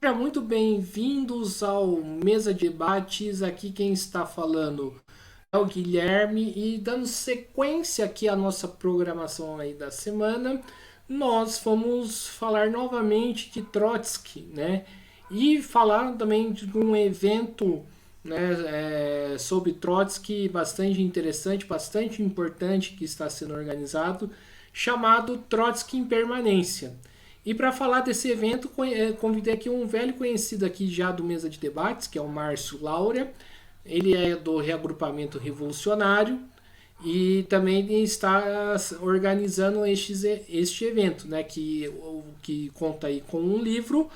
Sejam muito bem-vindos ao Mesa de Debates. Aqui quem está falando é o Guilherme e dando sequência aqui à nossa programação aí da semana, nós vamos falar novamente de Trotsky, né? E falar também de um evento, né, sobre Trotsky bastante interessante, bastante importante que está sendo organizado, chamado Trotsky em Permanência. E para falar desse evento, convidei aqui um velho conhecido aqui já do Mesa de Debates, que é o Márcio Laura. Ele é do Reagrupamento Revolucionário e também está organizando este evento, né, que conta aí com um livro,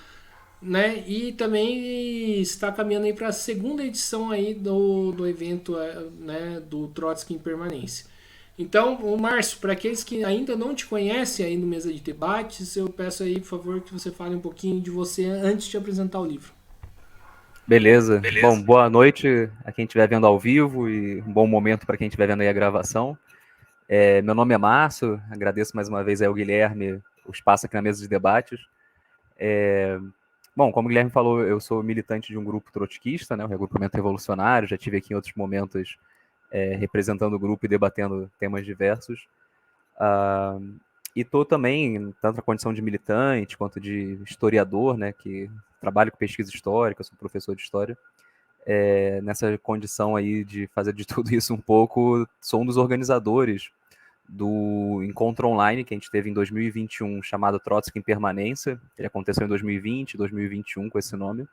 né, e também está caminhando aí para a segunda edição aí do evento, né, do Trotsky em Permanência. Então, o Márcio, para aqueles que ainda não te conhecem aí no Mesa de Debates, eu peço aí, por favor, que você fale um pouquinho de você antes de apresentar o livro. Beleza. Bom, boa noite a quem estiver vendo ao vivo e um bom momento para quem estiver vendo aí a gravação. Meu nome é Márcio, agradeço mais uma vez ao Guilherme o espaço aqui na mesa de debates. Bom, como o Guilherme falou, eu sou militante de um grupo trotskista, né, o Reagrupamento Revolucionário, já tive aqui em outros momentos representando o grupo e debatendo temas diversos. E estou também, tanto na condição de militante quanto de historiador, né, que trabalho com pesquisa histórica, sou professor de história. Nessa condição aí de fazer de tudo isso um pouco, sou um dos organizadores do encontro online que a gente teve em 2021, chamado Trotsky em Permanência. Ele aconteceu em 2020, 2021 com esse nome.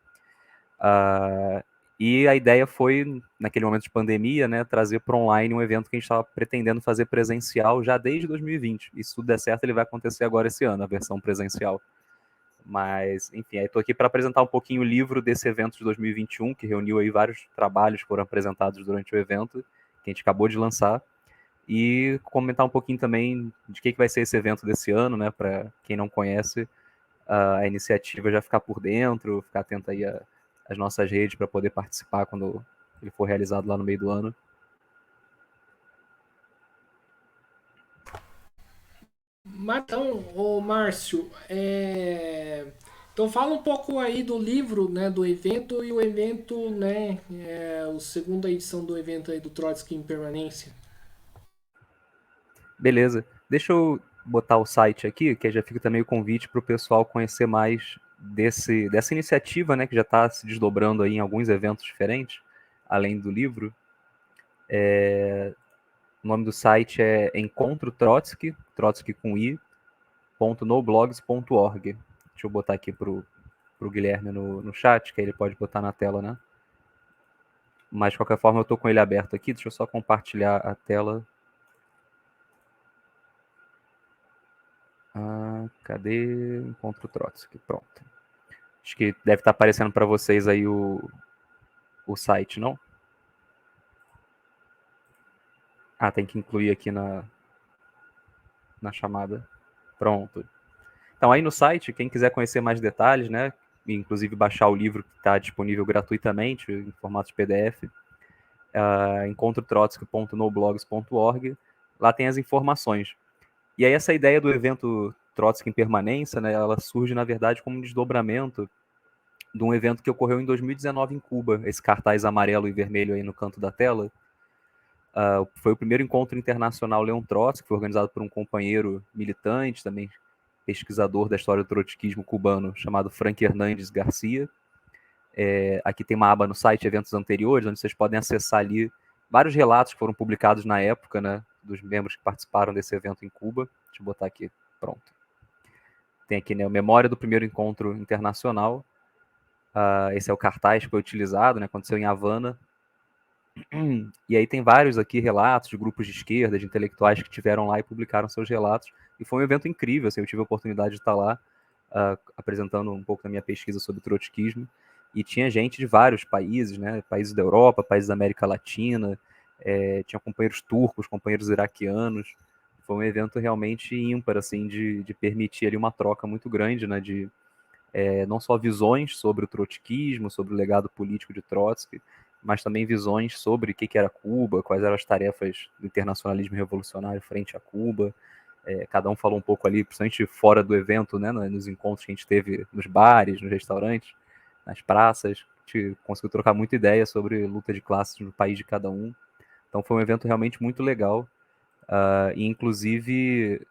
E a ideia foi, naquele momento de pandemia, né, trazer para online um evento que a gente estava pretendendo fazer presencial já desde 2020. E se tudo der certo, ele vai acontecer agora esse ano, a versão presencial. Mas, enfim, estou aqui para apresentar um pouquinho o livro desse evento de 2021, que reuniu aí vários trabalhos que foram apresentados durante o evento, que a gente acabou de lançar, e comentar um pouquinho também de que vai ser esse evento desse ano, né, para quem não conhece a iniciativa já ficar por dentro, ficar atento aí às nossas redes para poder participar quando ele for realizado lá no meio do ano. Mas então, ô Márcio, então fala um pouco aí do livro, né, do evento e o evento, né, a segunda edição do evento aí do Trotsky em Permanência. Beleza. Deixa eu botar o site aqui, que já fica também o convite para o pessoal conhecer mais dessa iniciativa, né, que já está se desdobrando aí em alguns eventos diferentes, além do livro. O nome do site é Encontro Trotsky, Trotsky com i, .noblogs.org. Deixa eu botar aqui pro Guilherme no chat, que aí ele pode botar na tela, né? Mas, de qualquer forma, eu estou com ele aberto aqui. Deixa eu só compartilhar a tela. Cadê? Encontro Trotsky. Pronto. Acho que deve estar aparecendo para vocês aí o site, não? Tem que incluir aqui na chamada. Pronto. Então, aí no site, quem quiser conhecer mais detalhes, né? Inclusive baixar o livro que está disponível gratuitamente, em formato de PDF, encontrotrotsky.noblogs.org. Lá tem as informações. E aí essa ideia do evento Trotsky em Permanência, né, ela surge, na verdade, como um desdobramento de um evento que ocorreu em 2019 em Cuba, esse cartaz amarelo e vermelho aí no canto da tela. Foi o primeiro encontro internacional Leon Trotsky, que foi organizado por um companheiro militante, também pesquisador da história do trotskismo cubano, chamado Frank Hernandes Garcia. Aqui tem uma aba no site, eventos anteriores, onde vocês podem acessar ali vários relatos que foram publicados na época, né, dos membros que participaram desse evento em Cuba. Deixa eu botar aqui, pronto. Tem aqui, né, a memória do primeiro encontro internacional. Esse é o cartaz que foi utilizado, né, aconteceu em Havana. E aí tem vários aqui relatos de grupos de esquerda, de intelectuais que estiveram lá e publicaram seus relatos. E foi um evento incrível, assim, eu tive a oportunidade de estar lá apresentando um pouco da minha pesquisa sobre trotskismo. E tinha gente de vários países, né, países da Europa, países da América Latina, tinha companheiros turcos, companheiros iraquianos. Foi um evento realmente ímpar, assim, de permitir ali uma troca muito grande, né, de não só visões sobre o trotskismo, sobre o legado político de Trotsky, mas também visões sobre o que era Cuba, quais eram as tarefas do internacionalismo revolucionário frente a Cuba. Cada um falou um pouco ali, principalmente fora do evento, né, nos encontros que a gente teve nos bares, nos restaurantes. nas praças. A gente conseguiu trocar muita ideia sobre luta de classes no país de cada um. Então foi um evento realmente muito legal. E inclusive,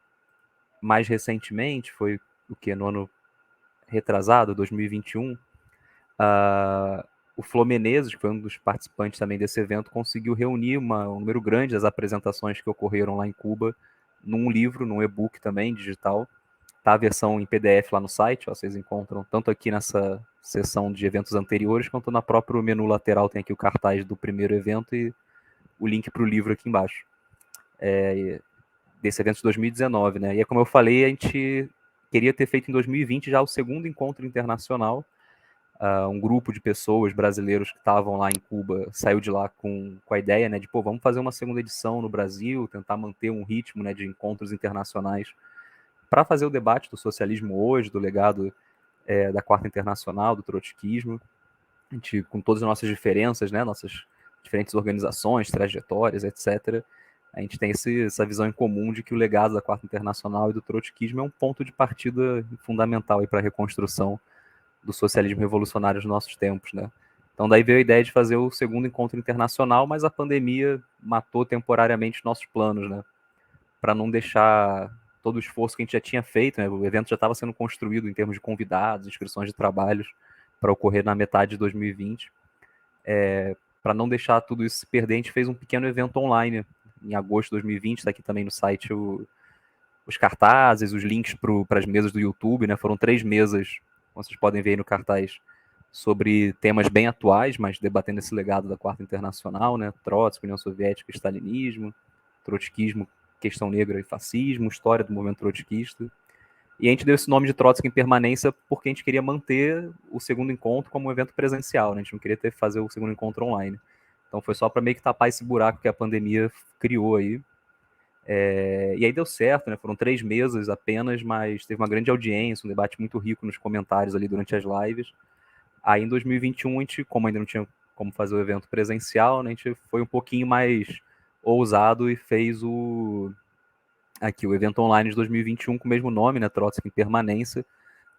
mais recentemente, foi o que? No ano retrasado, 2021, o Flo Menezes, que foi um dos participantes também desse evento, conseguiu reunir um número grande das apresentações que ocorreram lá em Cuba num livro, num e-book também, digital. Tá a versão em PDF lá no site, ó, vocês encontram tanto aqui nessa seção de eventos anteriores, quanto na próprio menu lateral tem aqui o cartaz do primeiro evento e o link para o livro aqui embaixo. Desse evento de 2019, né? E é como eu falei, a gente queria ter feito em 2020 já o segundo encontro internacional. Um grupo de pessoas brasileiros que estavam lá em Cuba saiu de lá com a ideia, né, de pô, vamos fazer uma segunda edição no Brasil, tentar manter um ritmo, né, de encontros internacionais para fazer o debate do socialismo hoje, do legado da Quarta Internacional, do trotskismo. A gente, com todas as nossas diferenças, né, nossas diferentes organizações, trajetórias, etc., a gente tem essa visão em comum de que o legado da Quarta Internacional e do trotskismo é um ponto de partida fundamental para a reconstrução do socialismo revolucionário dos nossos tempos, né? Então daí veio a ideia de fazer o segundo encontro internacional, mas a pandemia matou temporariamente nossos planos, né? Para não deixar todo o esforço que a gente já tinha feito, né? O evento já estava sendo construído em termos de convidados, inscrições de trabalhos para ocorrer na metade de 2020. Para não deixar tudo isso se perder, a gente fez um pequeno evento online em agosto de 2020, está aqui também no site os cartazes, os links para as mesas do YouTube, né? Foram 3 mesas, como vocês podem ver aí no cartaz, sobre temas bem atuais, mas debatendo esse legado da Quarta Internacional, né? Trotsky, União Soviética, Stalinismo, trotskismo, questão negra e fascismo, história do movimento trotskista. E a gente deu esse nome de Trotsky em permanência porque a gente queria manter o segundo encontro como um evento presencial, né? A gente não queria fazer o segundo encontro online. Então foi só para meio que tapar esse buraco que a pandemia criou aí. E aí deu certo, né? Foram 3 mesas apenas, mas teve uma grande audiência, um debate muito rico nos comentários ali durante as lives. Aí em 2021, a gente, como ainda não tinha como fazer o evento presencial, né, a gente foi um pouquinho mais ousado e fez o evento online de 2021 com o mesmo nome, né, Trotsky em Permanência,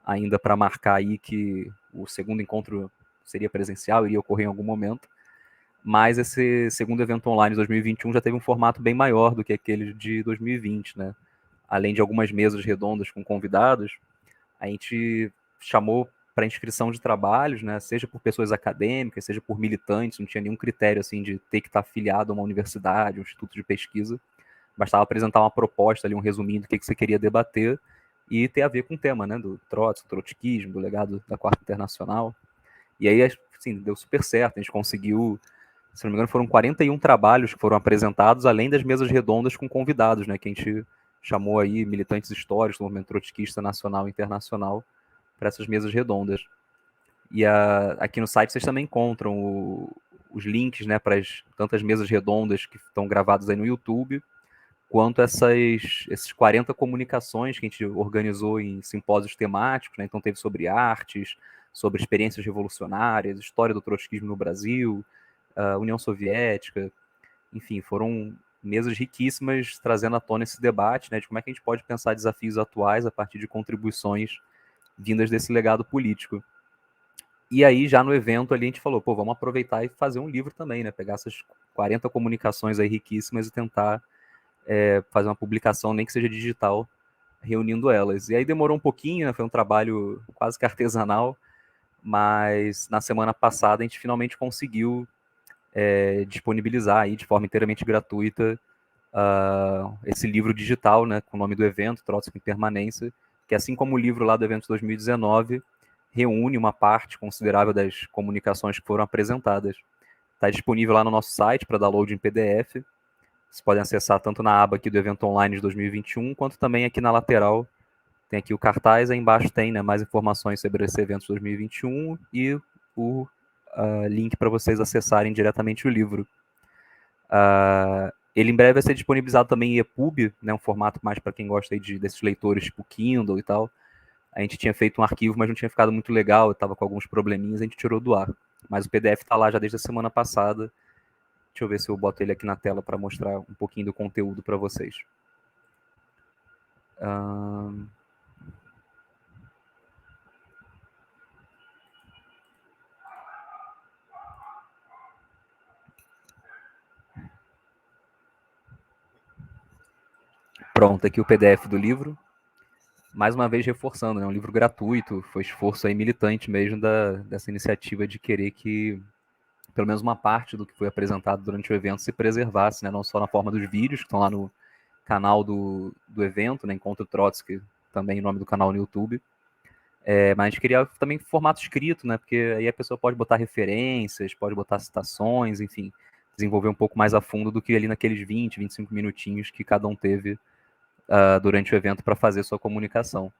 ainda para marcar aí que o segundo encontro seria presencial, iria ocorrer em algum momento. Mas esse segundo evento online de 2021 já teve um formato bem maior do que aquele de 2020, né? Além de algumas mesas redondas com convidados, a gente chamou para inscrição de trabalhos, né? Seja por pessoas acadêmicas, seja por militantes, não tinha nenhum critério assim de ter que estar afiliado a uma universidade, um instituto de pesquisa. Bastava apresentar uma proposta ali, um resuminho do que você queria debater e ter a ver com o tema, né? Do Trotsky, do trotskismo, do legado da Quarta Internacional. E aí, assim, deu super certo, a gente conseguiu, se não me engano, foram 41 trabalhos que foram apresentados, além das mesas redondas com convidados, né, que a gente chamou aí militantes históricos do movimento trotskista nacional e internacional para essas mesas redondas. E aqui no site vocês também encontram os links, né, para tantas mesas redondas que estão gravadas aí no YouTube, quanto esses 40 comunicações que a gente organizou em simpósios temáticos, né? Então teve sobre artes, sobre experiências revolucionárias, história do trotskismo no Brasil, União Soviética, enfim, foram mesas riquíssimas trazendo à tona esse debate, né, de como é que a gente pode pensar desafios atuais a partir de contribuições vindas desse legado político. E aí, já no evento ali, a gente falou, pô, vamos aproveitar e fazer um livro também, né, pegar essas 40 comunicações aí riquíssimas e tentar fazer uma publicação, nem que seja digital, reunindo elas. E aí demorou um pouquinho, né, foi um trabalho quase que artesanal, mas na semana passada a gente finalmente conseguiu disponibilizar aí de forma inteiramente gratuita esse livro digital, né, com o nome do evento, Trotsky em Permanência, que assim como o livro lá do evento de 2019, reúne uma parte considerável das comunicações que foram apresentadas. Está disponível lá no nosso site para download em PDF. Vocês podem acessar tanto na aba aqui do evento online de 2021, quanto também aqui na lateral. Tem aqui o cartaz, aí embaixo tem, né, mais informações sobre esse evento de 2021 e o link para vocês acessarem diretamente o livro. Ele em breve vai ser disponibilizado também em EPUB, né, um formato mais para quem gosta aí desses leitores tipo Kindle e tal. A gente tinha feito um arquivo, mas não tinha ficado muito legal, estava com alguns probleminhas, a gente tirou do ar. Mas o PDF está lá já desde a semana passada. Deixa eu ver se eu boto ele aqui na tela para mostrar um pouquinho do conteúdo para vocês. Pronto, aqui o PDF do livro. Mais uma vez reforçando, né? Um livro gratuito, foi esforço aí militante mesmo dessa iniciativa de querer que pelo menos uma parte do que foi apresentado durante o evento se preservasse, né? Não só na forma dos vídeos, que estão lá no canal do evento, né? Encontro Trotsky, também o nome do canal no YouTube. Mas a gente queria também formato escrito, né? Porque aí a pessoa pode botar referências, pode botar citações, enfim, desenvolver um pouco mais a fundo do que ali naqueles 20, 25 minutinhos que cada um teve durante o evento para fazer sua comunicação.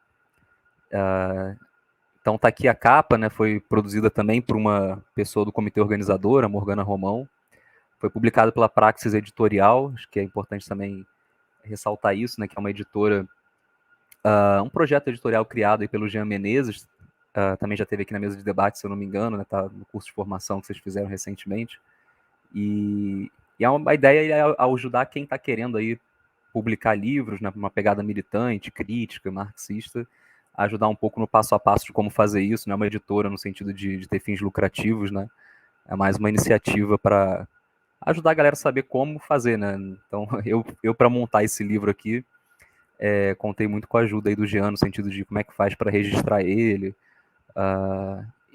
Então tá aqui a capa, né? Foi produzida também por uma pessoa do comitê organizador, a Morgana Romão. Foi publicado pela Praxis Editorial, acho que é importante também ressaltar isso, né? Que é uma editora, um projeto editorial criado aí pelo Jean Menezes, também já teve aqui na mesa de debate, se eu não me engano, né? Tá no curso de formação que vocês fizeram recentemente. E a ideia é ajudar quem está querendo aí publicar livros, né, uma pegada militante, crítica, marxista, ajudar um pouco no passo a passo de como fazer isso, não é uma editora no sentido de ter fins lucrativos, né? É mais uma iniciativa para ajudar a galera a saber como fazer, né? Então, eu para montar esse livro aqui, contei muito com a ajuda aí do Jean, no sentido de como é que faz para registrar ele,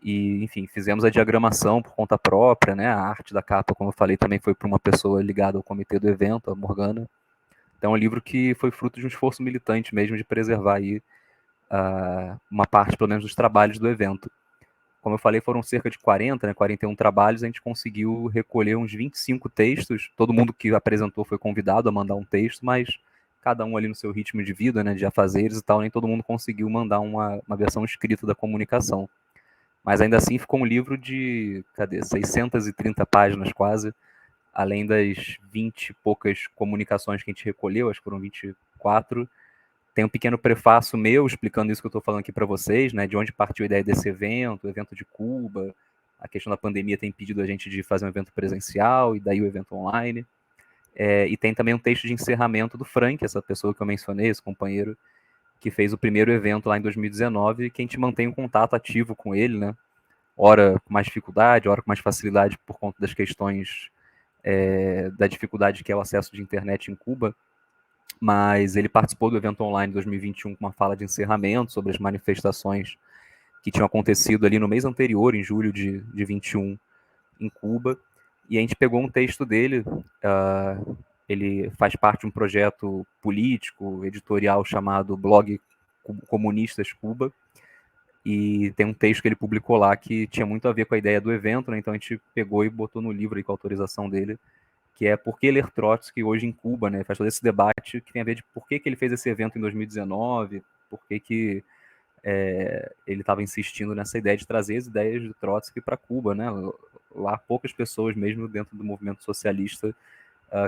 e, enfim, fizemos a diagramação por conta própria, né? A arte da capa, como eu falei, também foi para uma pessoa ligada ao comitê do evento, a Morgana. Então, é um livro que foi fruto de um esforço militante mesmo de preservar aí uma parte, pelo menos, dos trabalhos do evento. Como eu falei, foram cerca de 40, né, 41 trabalhos, a gente conseguiu recolher uns 25 textos. Todo mundo que apresentou foi convidado a mandar um texto, mas cada um ali no seu ritmo de vida, né, de afazeres e tal, nem todo mundo conseguiu mandar uma versão escrita da comunicação. Mas ainda assim ficou um livro de, 630 páginas quase, além das 20 e poucas comunicações que a gente recolheu, acho que foram 24. Tem um pequeno prefácio meu explicando isso que eu estou falando aqui para vocês, né, de onde partiu a ideia desse evento, o evento de Cuba, a questão da pandemia tem impedido a gente de fazer um evento presencial, e daí o evento online. E tem também um texto de encerramento do Frank, essa pessoa que eu mencionei, esse companheiro, que fez o primeiro evento lá em 2019, que a gente mantém um contato ativo com ele, né, ora com mais dificuldade, ora com mais facilidade por conta das questões da dificuldade que é o acesso de internet em Cuba, mas ele participou do evento online 2021 com uma fala de encerramento sobre as manifestações que tinham acontecido ali no mês anterior, em julho de 21, em Cuba, e a gente pegou um texto dele, ele faz parte de um projeto político, editorial chamado Blog Comunistas Cuba, e tem um texto que ele publicou lá que tinha muito a ver com a ideia do evento, né? Então a gente pegou e botou no livro aí com a autorização dele, que é Por que ler Trotsky hoje em Cuba, né? Faz todo esse debate que tem a ver de por que ele fez esse evento em 2019, por que ele estava insistindo nessa ideia de trazer as ideias de Trotsky para Cuba, né? Lá poucas pessoas, mesmo dentro do movimento socialista,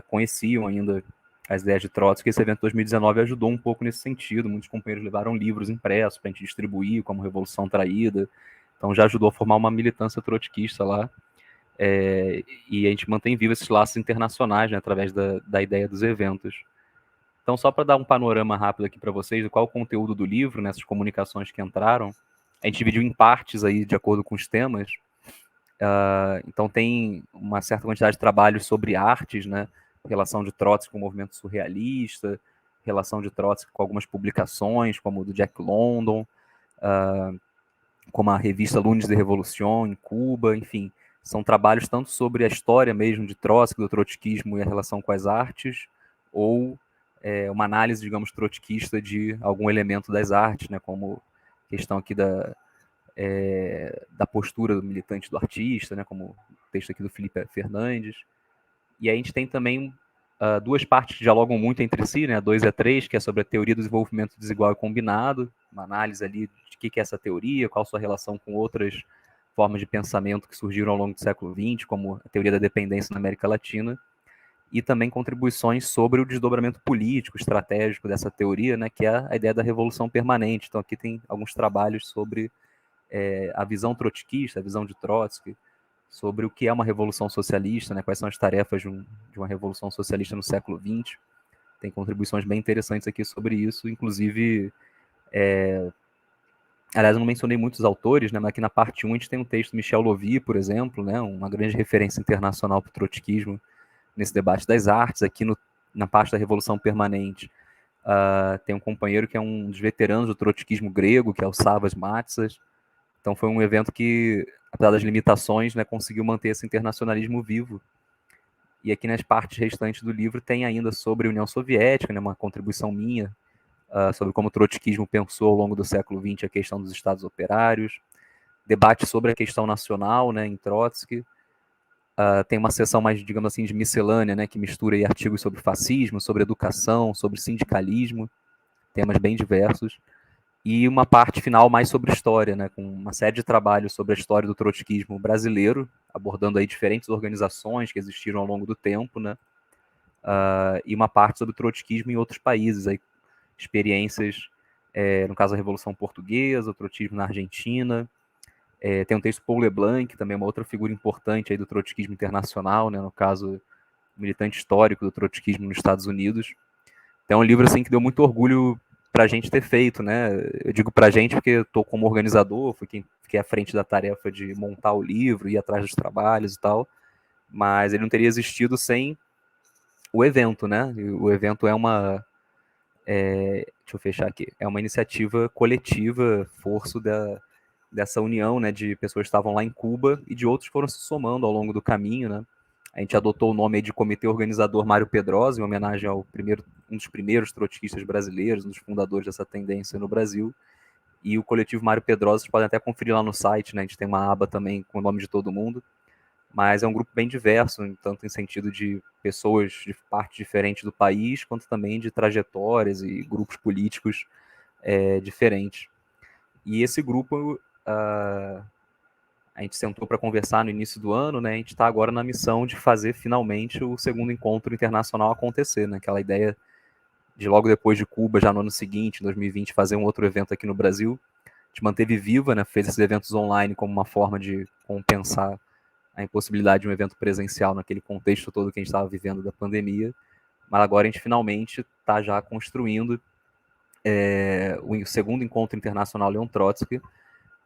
conheciam ainda as ideias de Trotsky. Esse evento de 2019 ajudou um pouco nesse sentido. Muitos companheiros levaram livros impressos para a gente distribuir, como Revolução Traída. Então já ajudou a formar uma militância trotskista lá. E a gente mantém vivos esses laços internacionais, né, através da ideia dos eventos. Então, só para dar um panorama rápido aqui para vocês do qual é o conteúdo do livro, nessas comunicações que entraram, a gente dividiu em partes aí de acordo com os temas. Então tem uma certa quantidade de trabalhos sobre artes, né, relação de Trotsky com o movimento surrealista, relação de Trotsky com algumas publicações, como o do Jack London, como a revista Lunes de Revolução em Cuba, enfim, são trabalhos tanto sobre a história mesmo de Trotsky, do trotskismo e a relação com as artes, ou uma análise, digamos, trotskista de algum elemento das artes, né, como questão aqui da postura do militante do artista, né, como o texto aqui do Felipe Fernandes. E aí a gente tem também duas partes que dialogam muito entre si, né, a 2 e a 3, que é sobre a teoria do desenvolvimento desigual e combinado, uma análise ali de que é essa teoria, qual a sua relação com outras formas de pensamento que surgiram ao longo do século XX, como a teoria da dependência na América Latina, e também contribuições sobre o desdobramento político, estratégico dessa teoria, né, que é a ideia da revolução permanente. Então aqui tem alguns trabalhos sobre a visão trotskista, a visão de Trotsky, sobre o que é uma revolução socialista, né, quais são as tarefas de uma revolução socialista no século XX. Tem contribuições bem interessantes aqui sobre isso, inclusive, aliás, eu não mencionei muitos autores, né, mas aqui na parte 1 a gente tem um texto do Michel Lovy, por exemplo, né, uma grande referência internacional para o trotskismo nesse debate das artes. Aqui na parte da Revolução Permanente Tem um companheiro que é um dos veteranos do trotskismo grego, que é o Savas Matsas. Então foi um evento que, apesar das limitações, né, conseguiu manter esse internacionalismo vivo. E aqui nas partes restantes do livro tem ainda sobre a União Soviética, né, uma contribuição minha, sobre como o trotskismo pensou ao longo do século XX a questão dos estados operários, debate sobre a questão nacional, né, em Trotsky. Tem uma seção mais, digamos assim, de miscelânea, né, que mistura aí artigos sobre fascismo, sobre educação, sobre sindicalismo, temas bem diversos. E uma parte final mais sobre história, né, com uma série de trabalhos sobre a história do trotskismo brasileiro, abordando aí diferentes organizações que existiram ao longo do tempo, né, e uma parte sobre o trotskismo em outros países, aí, experiências, no caso a Revolução Portuguesa, o trotskismo na Argentina. Tem um texto Paul Leblanc, também uma outra figura importante aí do trotskismo internacional, né, no caso, militante histórico do trotskismo nos Estados Unidos. Então é um livro assim que deu muito orgulho para a gente ter feito, né? Eu digo para a gente porque estou como organizador, fui quem fiquei à frente da tarefa de montar o livro, ir atrás dos trabalhos e tal, mas ele não teria existido sem o evento, né? E o evento é uma, deixa eu fechar aqui, é uma iniciativa coletiva, dessa união, né, de pessoas que estavam lá em Cuba e de outros que foram se somando ao longo do caminho, né? A gente adotou o nome aí de Comitê Organizador Mário Pedrosa, em homenagem ao um dos primeiros trotskistas brasileiros, um dos fundadores dessa tendência no Brasil. E o coletivo Mário Pedrosa, vocês podem até conferir lá no site, né? A gente tem uma aba também com o nome de todo mundo. Mas é um grupo bem diverso, tanto em sentido de pessoas de partes diferentes do país, quanto também de trajetórias e grupos políticos diferentes. E esse grupo, a gente sentou para conversar no início do ano, né? A gente está agora na missão de fazer finalmente o segundo encontro internacional acontecer, né? Aquela ideia de logo depois de Cuba, já no ano seguinte, em 2020, fazer um outro evento aqui no Brasil. A gente manteve viva, né? Fez esses eventos online como uma forma de compensar a impossibilidade de um evento presencial naquele contexto todo que a gente estava vivendo da pandemia. Mas agora a gente finalmente está já construindo o segundo encontro internacional Leon Trotsky.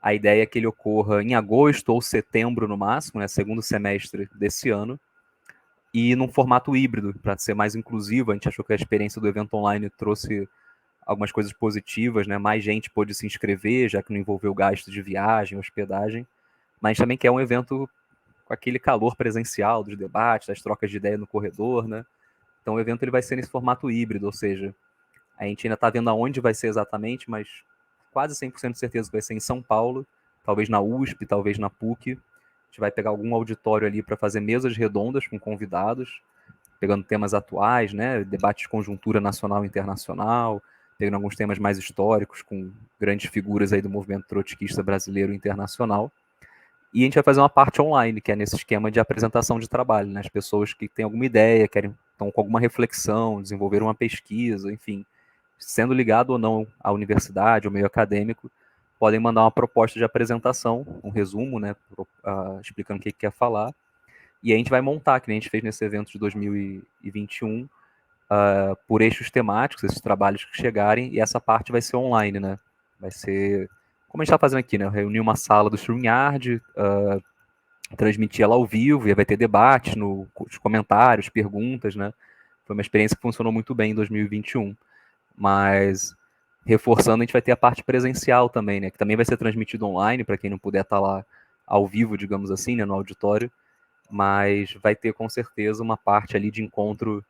A ideia é que ele ocorra em agosto ou setembro no máximo, né, segundo semestre desse ano, e num formato híbrido, para ser mais inclusivo. A gente achou que a experiência do evento online trouxe algumas coisas positivas, né? Mais gente pôde se inscrever, já que não envolveu gasto de viagem, hospedagem, mas também quer um evento com aquele calor presencial dos debates, das trocas de ideia no corredor, né? Então o evento ele vai ser nesse formato híbrido, ou seja, a gente ainda está vendo aonde vai ser exatamente, mas quase 100% de certeza que vai ser em São Paulo, talvez na USP, talvez na PUC. A gente vai pegar algum auditório ali para fazer mesas redondas com convidados, pegando temas atuais, né, debates de conjuntura nacional e internacional, pegando alguns temas mais históricos com grandes figuras aí do movimento trotskista brasileiro e internacional. E a gente vai fazer uma parte online, que é nesse esquema de apresentação de trabalho, né? As pessoas que têm alguma ideia, estão com alguma reflexão, desenvolveram uma pesquisa, enfim, sendo ligado ou não à universidade, ao meio acadêmico, podem mandar uma proposta de apresentação, um resumo, né, explicando o que quer falar, e a gente vai montar, que nem a gente fez nesse evento de 2021, por eixos temáticos, esses trabalhos que chegarem, e essa parte vai ser online, né, vai ser, como a gente está fazendo aqui, né, reunir uma sala do StreamYard, transmitir ela ao vivo, e vai ter debate nos comentários, perguntas, né, foi uma experiência que funcionou muito bem em 2021. Mas, reforçando, a gente vai ter a parte presencial também, né? Que também vai ser transmitido online, para quem não puder estar lá ao vivo, digamos assim, né, no auditório. Mas vai ter, com certeza, uma parte ali de encontro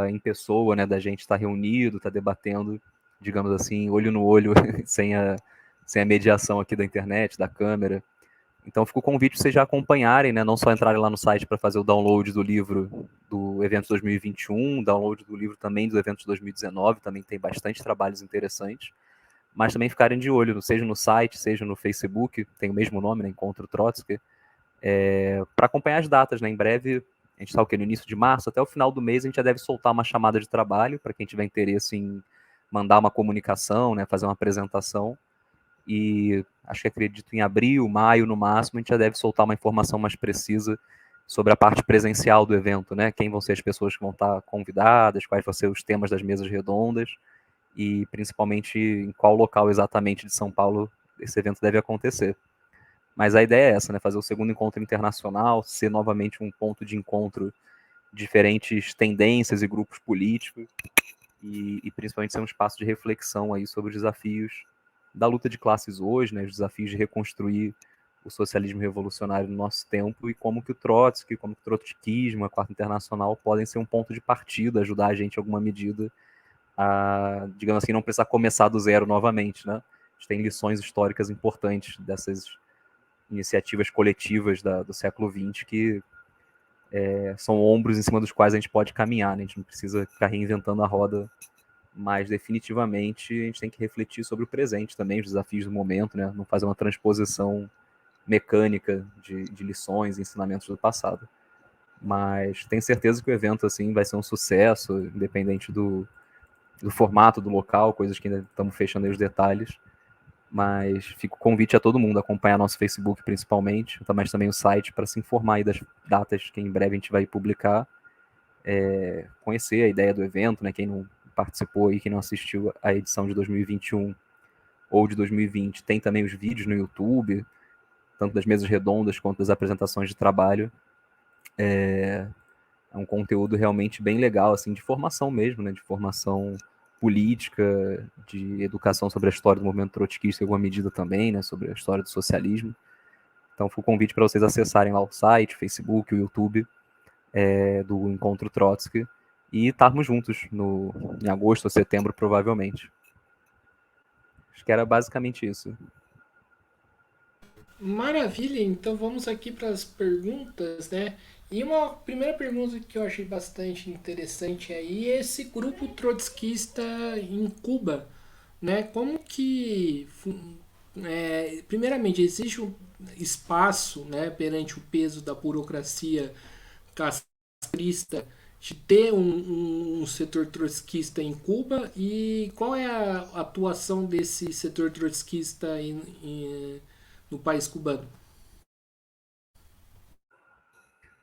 em pessoa, né? Da gente estar reunido, estar debatendo, digamos assim, olho no olho, sem a mediação aqui da internet, da câmera. Então fica o convite para vocês já acompanharem, né? Não só entrarem lá no site para fazer o download do livro do evento 2021, download do livro também dos eventos de 2019, também tem bastante trabalhos interessantes, mas também ficarem de olho, seja no site, seja no Facebook, tem o mesmo nome, né? Encontro Trotsky, para acompanhar as datas, né? Em breve, a gente está no início de março, até o final do mês a gente já deve soltar uma chamada de trabalho para quem tiver interesse em mandar uma comunicação, né? Fazer uma apresentação. E acho que acredito em abril, maio no máximo, a gente já deve soltar uma informação mais precisa sobre a parte presencial do evento, né? Quem vão ser as pessoas que vão estar convidadas, quais vão ser os temas das mesas redondas e principalmente em qual local exatamente de São Paulo esse evento deve acontecer. Mas a ideia é essa, né? Fazer o segundo encontro internacional, ser novamente um ponto de encontro de diferentes tendências e grupos políticos e principalmente ser um espaço de reflexão aí sobre os desafios da luta de classes hoje, né, os desafios de reconstruir o socialismo revolucionário no nosso tempo e como que o Trotsky, como que o trotskismo, a Quarta Internacional podem ser um ponto de partida, ajudar a gente em alguma medida a, digamos assim, não precisar começar do zero novamente, né? A gente tem lições históricas importantes dessas iniciativas coletivas do século XX que são ombros em cima dos quais a gente pode caminhar, né? A gente não precisa ficar reinventando a roda, mas definitivamente a gente tem que refletir sobre o presente também, os desafios do momento, né? Não fazer uma transposição mecânica de lições, ensinamentos do passado. Mas tenho certeza que o evento assim vai ser um sucesso, independente do formato, do local, coisas que ainda estamos fechando aí os detalhes. Mas fica o convite a todo mundo a acompanhar nosso Facebook principalmente, mas também o site para se informar aí das datas que em breve a gente vai publicar, conhecer a ideia do evento, né? Quem não participou e quem não assistiu a edição de 2021 ou de 2020, tem também os vídeos no YouTube, tanto das mesas redondas quanto das apresentações de trabalho. É um conteúdo realmente bem legal, assim, de formação mesmo, né? De formação política, de educação sobre a história do movimento trotskista em alguma medida também, né? Sobre a história do socialismo. Então, foi o convite para vocês acessarem lá o site, o Facebook, o YouTube do Encontro Trotsky e estarmos juntos em agosto ou setembro, provavelmente. Acho que era basicamente isso. Maravilha, então vamos aqui para as perguntas, né? E uma primeira pergunta que eu achei bastante interessante aí é esse grupo trotskista em Cuba, né? Como que, primeiramente, existe um espaço, né, perante o peso da burocracia castrista de ter um setor trotskista em Cuba e qual é a atuação desse setor trotskista no país cubano?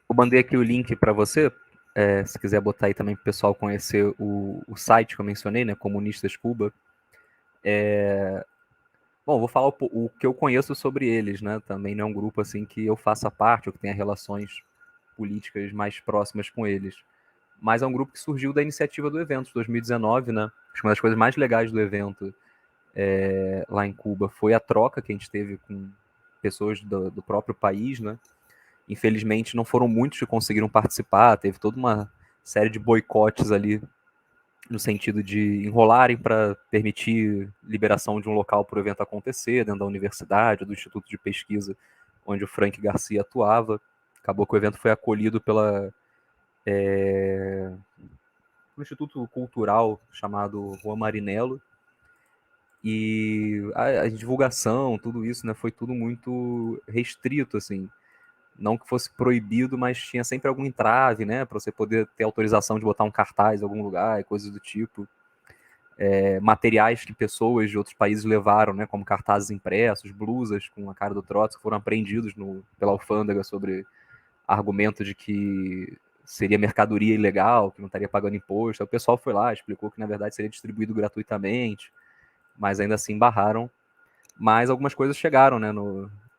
Eu mandei aqui o link para você, se quiser botar aí também para o pessoal conhecer o site que eu mencionei, né, Comunistas Cuba. Bom, vou falar o que eu conheço sobre eles, né? Também não é um grupo assim que eu faça parte ou que tenha relações políticas mais próximas com eles. Mas é um grupo que surgiu da iniciativa do evento de 2019, né? Acho que uma das coisas mais legais do evento lá em Cuba foi a troca que a gente teve com pessoas do próprio país, né? Infelizmente não foram muitos que conseguiram participar, teve toda uma série de boicotes ali no sentido de enrolarem para permitir liberação de um local para o evento acontecer, dentro da universidade, do instituto de pesquisa onde o Frank Garcia atuava. Acabou que o evento foi acolhido pelo Instituto Cultural chamado Juan Marinello, e a divulgação, tudo isso, né, foi tudo muito restrito, assim. Não que fosse proibido, mas tinha sempre algum entrave, né, para você poder ter autorização de botar um cartaz em algum lugar e coisas do tipo. Materiais que pessoas de outros países levaram, né, como cartazes impressos, blusas com a cara do Trotsky, foram apreendidos pela alfândega sobre argumento de que seria mercadoria ilegal, que não estaria pagando imposto. Aí o pessoal foi lá, explicou que na verdade seria distribuído gratuitamente, mas ainda assim barraram. Mas algumas coisas chegaram, né,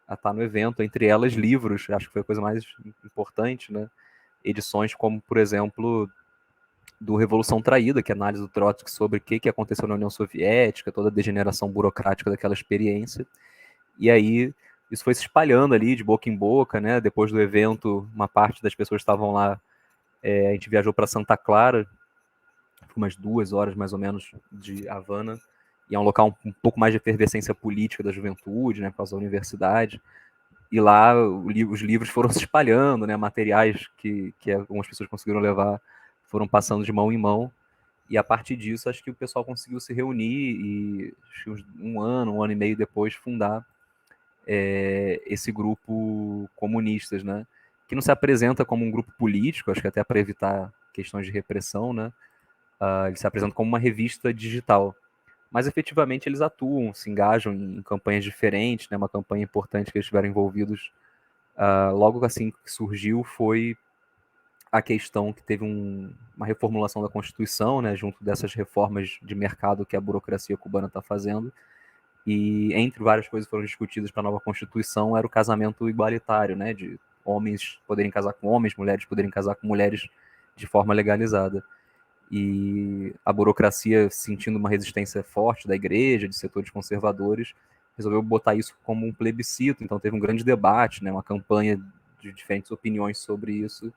a estar no evento, entre elas livros, acho que foi a coisa mais importante, né? Edições como, por exemplo, do Revolução Traída, que é a análise do Trotsky sobre o que aconteceu na União Soviética, toda a degeneração burocrática daquela experiência. E aí isso foi se espalhando ali de boca em boca, né? Depois do evento, uma parte das pessoas estavam lá. A gente viajou para Santa Clara, umas 2 horas mais ou menos de Havana, e é um local um pouco mais de efervescência política da juventude, né? Por causa da universidade. E lá os livros foram se espalhando, né? Materiais que algumas pessoas conseguiram levar foram passando de mão em mão. E a partir disso, acho que o pessoal conseguiu se reunir e, acho que um ano e meio depois, fundar esse grupo comunistas, né? Que não se apresenta como um grupo político, acho que até para evitar questões de repressão, né? Ele se apresenta como uma revista digital. Mas efetivamente eles atuam, se engajam em campanhas diferentes, né? Uma campanha importante que eles estiveram envolvidos logo assim que surgiu foi a questão que teve uma reformulação da Constituição, né, junto dessas reformas de mercado que a burocracia cubana está fazendo, e entre várias coisas que foram discutidas para a nova Constituição era o casamento igualitário, né, de homens poderem casar com homens, mulheres poderem casar com mulheres de forma legalizada. e a burocracia, sentindo uma resistência forte da igreja, de setores conservadores, resolveu botar isso como um plebiscito. Então teve um grande debate, né, uma campanha de diferentes opiniões sobre isso,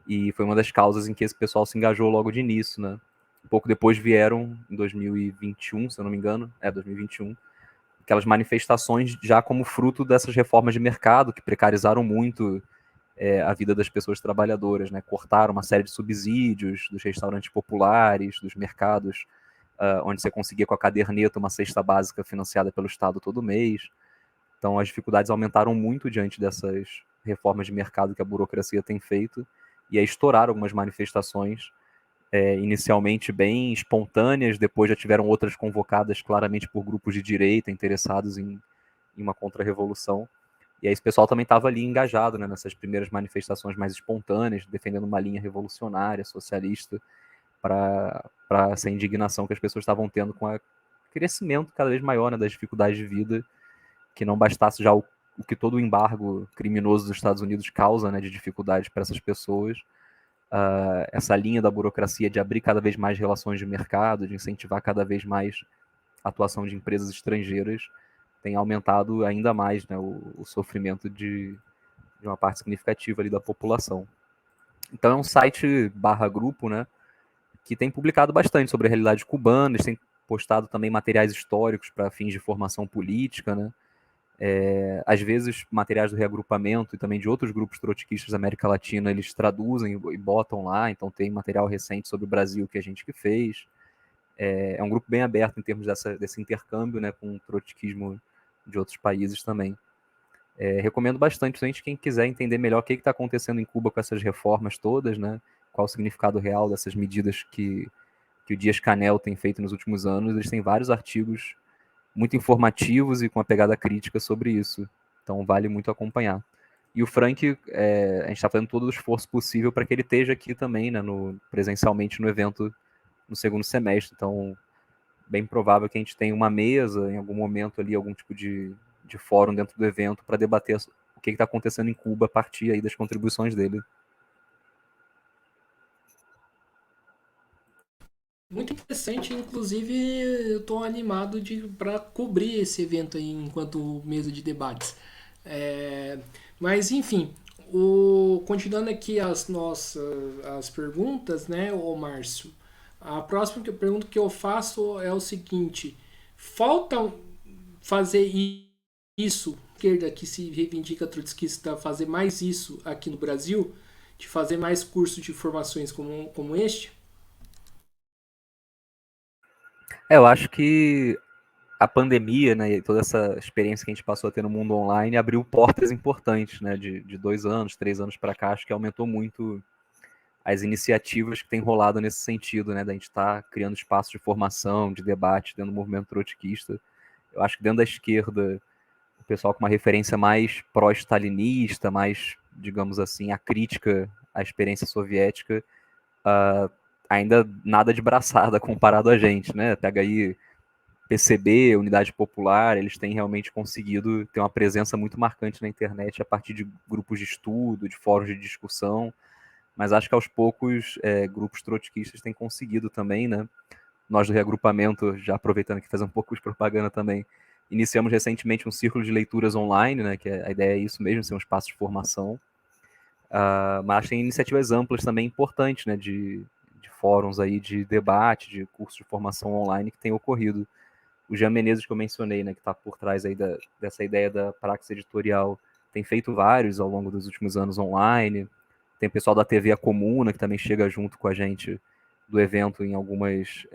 e foi uma das causas em que esse pessoal se engajou logo de início, né. Um pouco depois vieram, em 2021, se eu não me engano, 2021, aquelas manifestações já como fruto dessas reformas de mercado que precarizaram muito a vida das pessoas trabalhadoras, né? Cortaram uma série de subsídios dos restaurantes populares, dos mercados, onde você conseguia com a caderneta uma cesta básica financiada pelo Estado todo mês. Então as dificuldades aumentaram muito diante dessas reformas de mercado que a burocracia tem feito, e aí estouraram algumas manifestações, inicialmente bem espontâneas, depois já tiveram outras convocadas claramente por grupos de direita interessados em uma contra-revolução. E aí esse pessoal também estava ali engajado, né, nessas primeiras manifestações mais espontâneas, defendendo uma linha revolucionária, socialista, para essa indignação que as pessoas estavam tendo com o crescimento cada vez maior, né, das dificuldades de vida, que não bastasse já o que todo o embargo criminoso dos Estados Unidos causa, né, de dificuldades para essas pessoas. Essa linha da burocracia de abrir cada vez mais relações de mercado, de incentivar cada vez mais a atuação de empresas estrangeiras, tem aumentado ainda mais, né, o sofrimento de uma parte significativa ali da população. Então é um site barra grupo, né, que tem publicado bastante sobre a realidade cubana, eles têm postado também materiais históricos para fins de formação política, né, às vezes materiais do reagrupamento e também de outros grupos trotskistas da América Latina eles traduzem e botam lá, então tem material recente sobre o Brasil que a gente que fez. É um grupo bem aberto em termos desse intercâmbio, né, com o trotskismo de outros países também. Recomendo bastante, principalmente quem quiser entender melhor o que está acontecendo em Cuba com essas reformas todas, né? Qual o significado real dessas medidas que o Dias-Canel tem feito nos últimos anos. Eles têm vários artigos muito informativos e com uma pegada crítica sobre isso. Então vale muito acompanhar. E o Frank, a gente está fazendo todo o esforço possível para que ele esteja aqui também, né, presencialmente no evento no segundo semestre. Então, bem provável que a gente tenha uma mesa em algum momento ali, algum tipo de fórum dentro do evento para debater o que está acontecendo em Cuba a partir aí das contribuições dele. Muito interessante, inclusive eu estou animado para cobrir esse evento aí enquanto mesa de debates. É, mas enfim, continuando aqui as nossas as perguntas, né, ô Márcio? A próxima pergunta que eu faço é o seguinte: falta fazer isso, esquerda que se reivindica trotskista, fazer mais isso aqui no Brasil, de fazer mais cursos de formações como este? Eu acho que a pandemia, né, e toda essa experiência que a gente passou a ter no mundo online abriu portas importantes, né, de 2 anos, 3 anos para cá, acho que aumentou muito as iniciativas que têm rolado nesse sentido, né, da gente estar criando espaços de formação, de debate dentro do movimento trotskista. Eu acho que dentro da esquerda, o pessoal com uma referência mais pró-stalinista, mais, digamos assim, a crítica à experiência soviética, ainda nada de braçada comparado a gente, né? Pega aí PCB, Unidade Popular, eles têm realmente conseguido ter uma presença muito marcante na internet a partir de grupos de estudo, de fóruns de discussão, mas acho que aos poucos grupos trotskistas têm conseguido também, né? Nós do reagrupamento, já aproveitando aqui fazer um pouco de propaganda também, iniciamos recentemente um círculo de leituras online, né? Que a ideia é isso mesmo, ser um espaço de formação. Mas tem iniciativas amplas também importantes, né? De fóruns aí de debate, de cursos de formação online que têm ocorrido. O Jean Menezes que eu mencionei, né, que está por trás aí dessa ideia da praxis editorial, tem feito vários ao longo dos últimos anos online. Tem o pessoal da TV A Comuna, que também chega junto com a gente do evento em algumas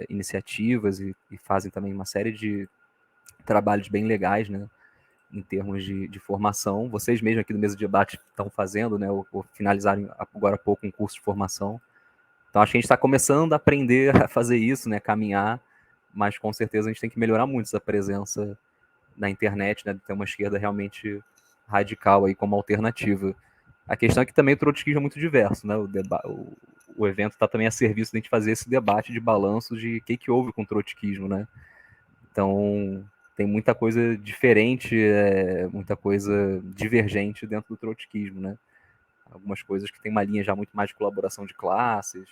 iniciativas e fazem também uma série de trabalhos bem legais, né, em termos de formação. Vocês mesmos aqui do Mesa de Debate estão fazendo, né, ou finalizaram agora há pouco um curso de formação. Então acho que a gente está começando a aprender a fazer isso, né, caminhar, mas com certeza a gente tem que melhorar muito essa presença na internet, né, de ter uma esquerda realmente radical aí como alternativa. A questão é que também o trotskismo é muito diverso, né? O evento está também a serviço de a gente fazer esse debate de balanço de o que houve com o trotskismo, né? Então tem muita coisa diferente, muita coisa divergente dentro do trotskismo, né? Algumas coisas que tem uma linha já muito mais de colaboração de classes,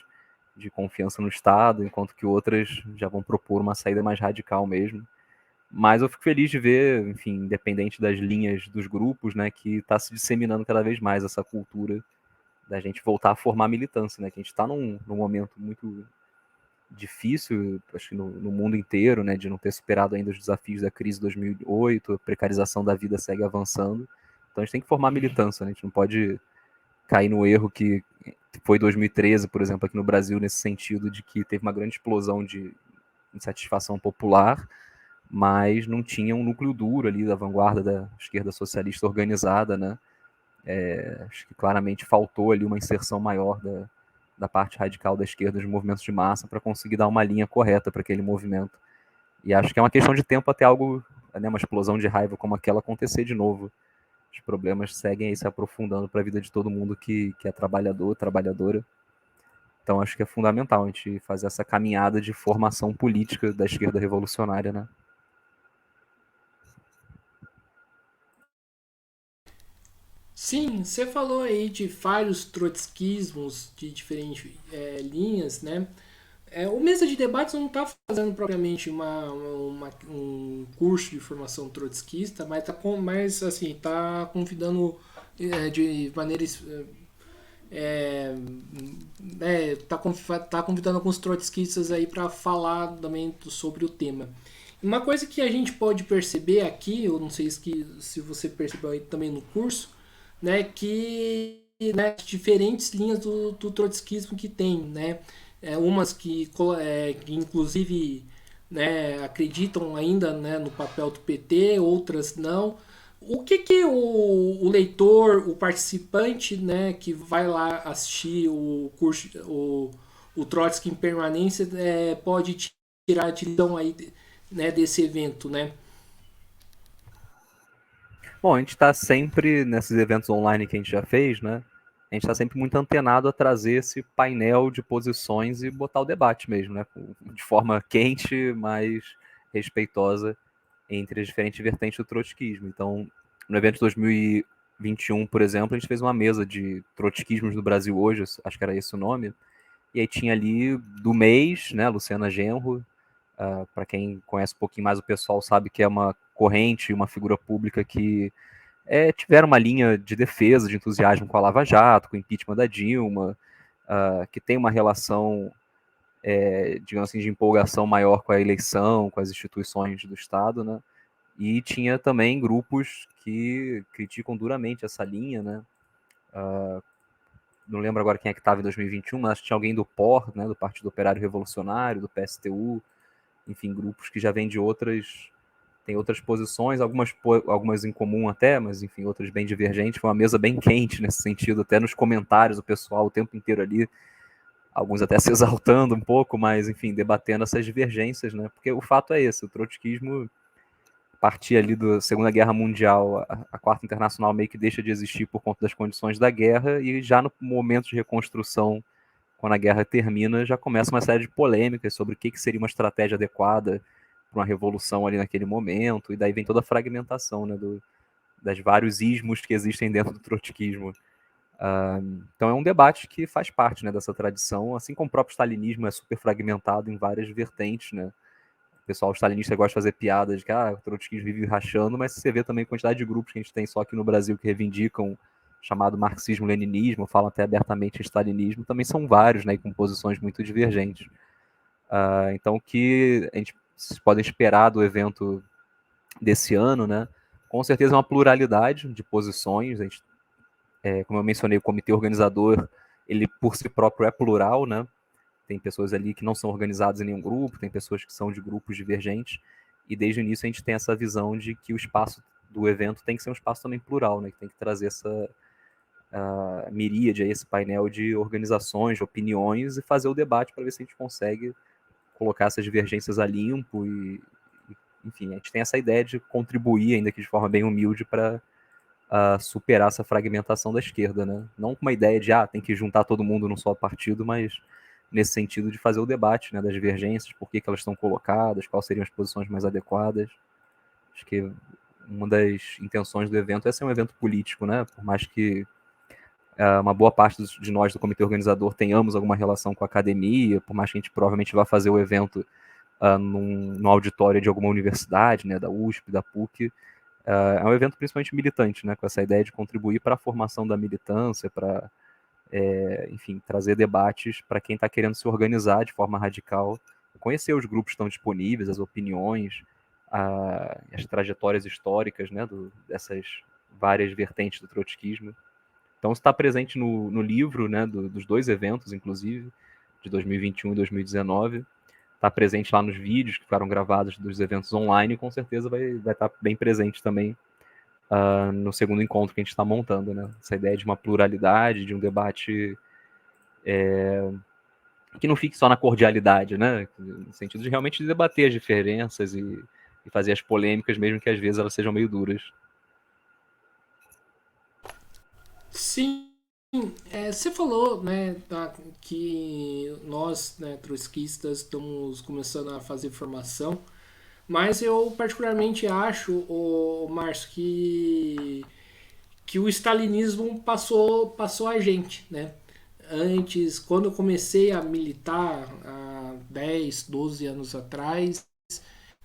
de confiança no Estado, enquanto que outras já vão propor uma saída mais radical mesmo. Mas eu fico feliz de ver, enfim, independente das linhas dos grupos, né, que está se disseminando cada vez mais essa cultura da gente voltar a formar militância, né, que a gente está num momento muito difícil, acho que no mundo inteiro, né, de não ter superado ainda os desafios da crise de 2008, a precarização da vida segue avançando, então a gente tem que formar militância, né, a gente não pode cair no erro que foi 2013, por exemplo, aqui no Brasil, nesse sentido de que teve uma grande explosão de insatisfação popular, mas não tinha um núcleo duro ali da vanguarda da esquerda socialista organizada, né? Acho que claramente faltou ali uma inserção maior da parte radical da esquerda dos movimentos de massa para conseguir dar uma linha correta para aquele movimento. E acho que é uma questão de tempo até algo, né, uma explosão de raiva como aquela acontecer de novo. Os problemas seguem aí se aprofundando para a vida de todo mundo que é trabalhador, trabalhadora. Então acho que é fundamental a gente fazer essa caminhada de formação política da esquerda revolucionária, né? Sim, você falou aí de vários trotskismos de diferentes linhas, né? O Mesa de Debates não está fazendo propriamente um curso de formação trotskista, mas assim, tá convidando de maneira tá convidando alguns trotskistas aí para falar também sobre o tema. Uma coisa que a gente pode perceber aqui, eu não sei se você percebeu aí também no curso, né, que né, diferentes linhas do trotskismo que tem, né, umas que inclusive né, acreditam ainda né, no papel do PT, outras não. O que o leitor, o participante, né, que vai lá assistir o curso, o Trotsky em permanência, pode tirar de lição aí, né, desse evento, né? Bom, a gente está sempre nesses eventos online que a gente já fez, né? A gente está sempre muito antenado a trazer esse painel de posições e botar o debate mesmo, né? De forma quente, mas respeitosa entre as diferentes vertentes do trotskismo. Então, no evento de 2021, por exemplo, a gente fez uma mesa de trotskismos no Brasil hoje, acho que era esse o nome, e aí tinha ali do mês, né, Luciana Genro, para quem conhece um pouquinho mais o pessoal sabe que é uma corrente, uma figura pública que tiveram uma linha de defesa, de entusiasmo com a Lava Jato, com o impeachment da Dilma, que tem uma relação, digamos assim, de empolgação maior com a eleição, com as instituições do Estado, né? E tinha também grupos que criticam duramente essa linha, né? Não lembro agora quem é que estava em 2021, mas acho que tinha alguém do POR, né, do Partido Operário Revolucionário, do PSTU, enfim, grupos que já vêm de outras, tem outras posições, algumas em comum até, mas enfim, outras bem divergentes. Foi uma mesa bem quente nesse sentido, até nos comentários o pessoal o tempo inteiro ali, alguns até se exaltando um pouco, mas enfim, debatendo essas divergências, né? Porque o fato é esse, o trotskismo partir ali da Segunda Guerra Mundial, a Quarta Internacional meio que deixa de existir por conta das condições da guerra, e já no momento de reconstrução, quando a guerra termina, já começa uma série de polêmicas sobre o que seria uma estratégia adequada para uma revolução ali naquele momento, e daí vem toda a fragmentação, né, das vários ismos que existem dentro do trotskismo. Então é um debate que faz parte, né, dessa tradição, assim como o próprio stalinismo é super fragmentado em várias vertentes, né. O pessoal stalinista gosta de fazer piadas de que o trotskismo vive rachando, mas você vê também a quantidade de grupos que a gente tem só aqui no Brasil que reivindicam chamado marxismo-leninismo, falam até abertamente em stalinismo, também são vários, né, com posições muito divergentes. Então o que a gente pode esperar do evento desse ano, né, com certeza é uma pluralidade de posições. A gente, como eu mencionei, o comitê organizador, ele por si próprio é plural, né? Tem pessoas ali que não são organizadas em nenhum grupo, tem pessoas que são de grupos divergentes, e desde o início a gente tem essa visão de que o espaço do evento tem que ser um espaço também plural, né? Que tem que trazer essa miríade, esse painel de organizações, de opiniões, e fazer o debate para ver se a gente consegue colocar essas divergências a limpo enfim, a gente tem essa ideia de contribuir, ainda que de forma bem humilde, para superar essa fragmentação da esquerda, né? Não com uma ideia de, tem que juntar todo mundo num só partido, mas nesse sentido de fazer o debate, né, das divergências, por que elas estão colocadas, quais seriam as posições mais adequadas. Acho que uma das intenções do evento é ser um evento político, né? Por mais que uma boa parte de nós do comitê organizador tenhamos alguma relação com a academia, por mais que a gente provavelmente vá fazer o evento no auditório de alguma universidade, né, da USP, da PUC. É um evento principalmente militante, né, com essa ideia de contribuir para a formação da militância, para, enfim, trazer debates para quem está querendo se organizar de forma radical, conhecer os grupos que estão disponíveis, as opiniões, as trajetórias históricas, né, dessas várias vertentes do trotskismo. Então, isso está presente no livro, né, dos dois eventos, inclusive, de 2021 e 2019. Está presente lá nos vídeos que ficaram gravados dos eventos online e com certeza vai estar bem presente também no segundo encontro que a gente está montando, né? Essa ideia de uma pluralidade, de um debate que não fique só na cordialidade, né? No sentido de realmente debater as diferenças e fazer as polêmicas, mesmo que às vezes elas sejam meio duras. Sim, você falou, né, que nós, né, trotskistas, estamos começando a fazer formação, mas eu particularmente acho, o Márcio, que o stalinismo passou a gente, né? Antes, quando eu comecei a militar há 10, 12 anos atrás,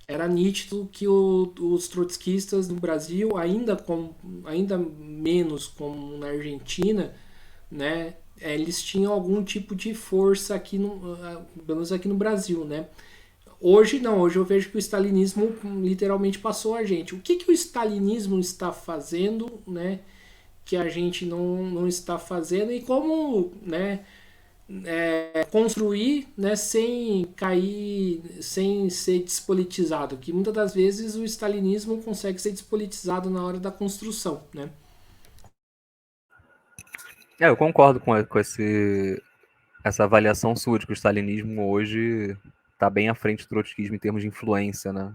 era nítido que os trotskistas no Brasil, ainda menos como na Argentina, né, eles tinham algum tipo de força aqui pelo menos aqui no Brasil, né? Hoje não, hoje eu vejo que o stalinismo literalmente passou a gente. O que o stalinismo está fazendo, né, que a gente não está fazendo e como, né, construir, né, sem cair, sem ser despolitizado, que muitas das vezes o stalinismo consegue ser despolitizado na hora da construção, né? Eu concordo com essa avaliação sua de que o stalinismo hoje está bem à frente do trotskismo em termos de influência, né?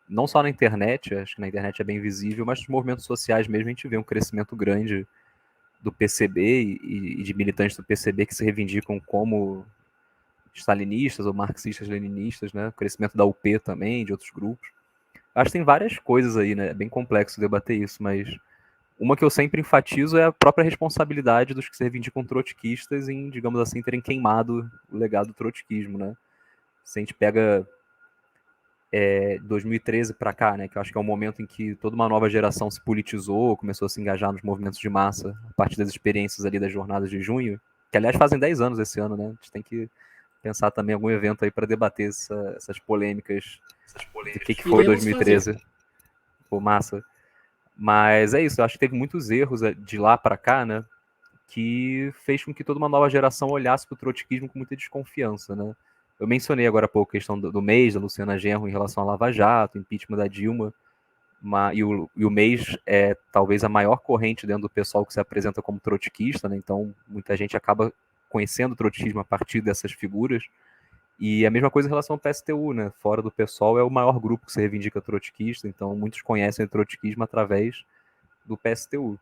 Não só na internet, acho que na internet é bem visível, mas nos movimentos sociais mesmo a gente vê um crescimento grande do PCB e de militantes do PCB que se reivindicam como stalinistas ou marxistas-leninistas, né? O crescimento da UP também, de outros grupos. Acho que tem várias coisas aí, né? É bem complexo debater isso, mas uma que eu sempre enfatizo é a própria responsabilidade dos que se reivindicam trotskistas em, digamos assim, terem queimado o legado do trotskismo, né? Se a gente pega 2013 para cá, né, que eu acho que é um momento em que toda uma nova geração se politizou, começou a se engajar nos movimentos de massa, a partir das experiências ali das jornadas de junho, que aliás fazem 10 anos esse ano, né? A gente tem que pensar também em algum evento aí para debater essas polêmicas do que foi Iremos fazer. 2013. Pô, massa. Mas é isso, eu acho que teve muitos erros de lá para cá, né, que fez com que toda uma nova geração olhasse para o trotskismo com muita desconfiança, né? Eu mencionei agora há pouco a questão do mês, da Luciana Genro em relação à Lava Jato, impeachment da Dilma, e o mês é talvez a maior corrente dentro do pessoal que se apresenta como trotskista, né? Então muita gente acaba conhecendo o trotskismo a partir dessas figuras. E a mesma coisa em relação ao PSTU, né? Fora do PSOL é o maior grupo que se reivindica trotskista, então muitos conhecem o trotskismo através do PSTU.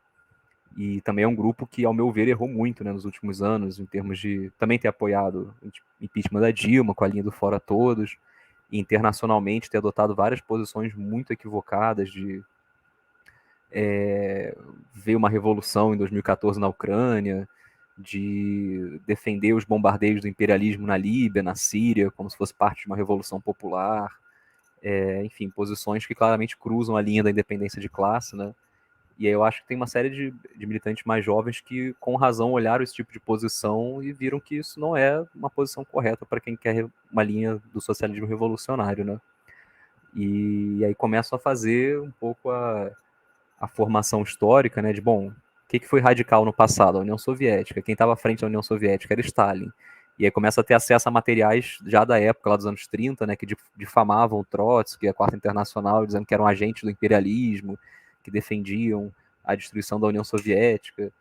E também é um grupo que, ao meu ver, errou muito, né, nos últimos anos, em termos de também ter apoiado o impeachment da Dilma, com a linha do Fora Todos, e internacionalmente ter adotado várias posições muito equivocadas de ver uma revolução em 2014 na Ucrânia, de defender os bombardeios do imperialismo na Líbia, na Síria, como se fosse parte de uma revolução popular. Enfim, posições que claramente cruzam a linha da independência de classe, né? E aí eu acho que tem uma série de militantes mais jovens que, com razão, olharam esse tipo de posição e viram que isso não é uma posição correta para quem quer uma linha do socialismo revolucionário, né? E aí começam a fazer um pouco a formação histórica, né? De, bom, o que foi radical no passado? A União Soviética. Quem estava à frente da União Soviética era Stalin. E aí começa a ter acesso a materiais já da época, lá dos anos 30, né? Que difamavam o Trotsky, a Quarta Internacional, dizendo que eram agentes do imperialismo, que defendiam a destruição da União Soviética.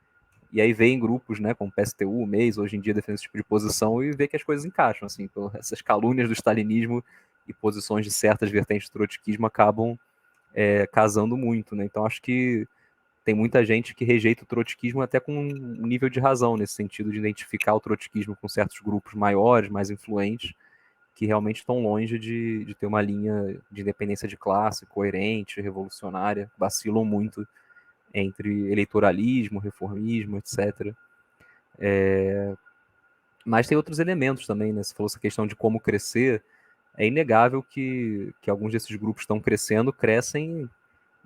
E aí vem grupos, né, como o PSTU, o MEIS, hoje em dia defendem esse tipo de posição e vê que as coisas encaixam, assim, então, essas calúnias do stalinismo e posições de certas vertentes do trotskismo acabam casando muito, né? Então acho que tem muita gente que rejeita o trotskismo até com um nível de razão, nesse sentido de identificar o trotskismo com certos grupos maiores, mais influentes, que realmente estão longe de ter uma linha de independência de classe coerente, revolucionária, vacilam muito entre eleitoralismo, reformismo, etc. Mas tem outros elementos também, né? Você falou essa questão de como crescer. É inegável que alguns desses grupos estão crescendo, crescem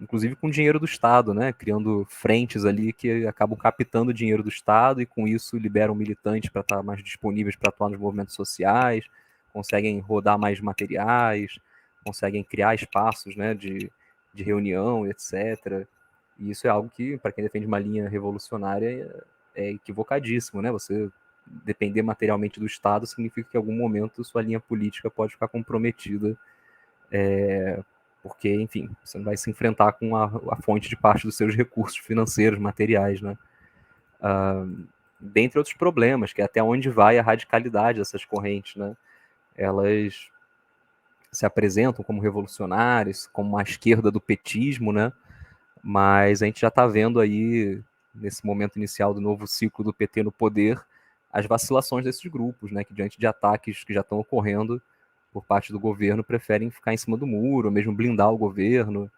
inclusive com dinheiro do Estado, né? Criando frentes ali que acabam captando dinheiro do Estado e com isso liberam militantes para estar mais disponíveis para atuar nos movimentos sociais, conseguem rodar mais materiais, conseguem criar espaços, né, de reunião, etc. E isso é algo que, para quem defende uma linha revolucionária, é equivocadíssimo, né? Você depender materialmente do Estado significa que em algum momento sua linha política pode ficar comprometida, porque, enfim, você não vai se enfrentar com a fonte de parte dos seus recursos financeiros, materiais, né? Dentre outros problemas, que é até onde vai a radicalidade dessas correntes, né? Elas se apresentam como revolucionárias, como a esquerda do petismo, né? Mas a gente já está vendo aí, nesse momento inicial do novo ciclo do PT no poder, as vacilações desses grupos, né? Que diante de ataques que já estão ocorrendo por parte do governo, preferem ficar em cima do muro, ou mesmo blindar o governo.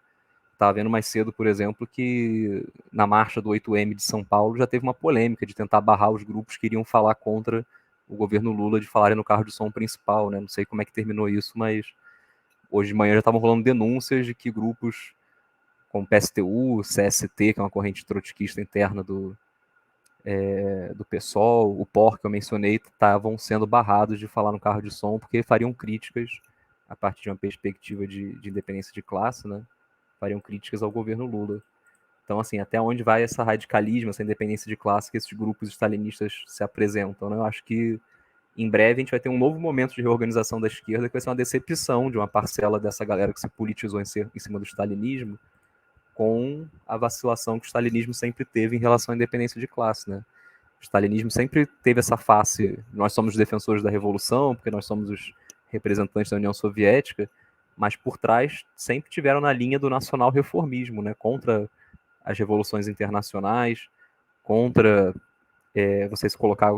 Estava vendo mais cedo, por exemplo, que na marcha do 8M de São Paulo já teve uma polêmica de tentar barrar os grupos que iriam falar contra o governo Lula de falarem no carro de som principal, né? Não sei como é que terminou isso, mas hoje de manhã já estavam rolando denúncias de que grupos como PSTU, CST, que é uma corrente trotskista interna do PSOL, o POR que eu mencionei, estavam sendo barrados de falar no carro de som porque fariam críticas a partir de uma perspectiva de independência de classe, né? Fariam críticas ao governo Lula. Então, assim, até onde vai essa radicalismo, essa independência de classe que esses grupos stalinistas se apresentam, né? Eu acho que em breve a gente vai ter um novo momento de reorganização da esquerda que vai ser uma decepção de uma parcela dessa galera que se politizou em cima do stalinismo com a vacilação que o stalinismo sempre teve em relação à independência de classe, né? O stalinismo sempre teve essa face, nós somos os defensores da revolução, porque nós somos os representantes da União Soviética, mas por trás sempre tiveram na linha do nacional reformismo, né? Contra as revoluções internacionais, contra você se colocar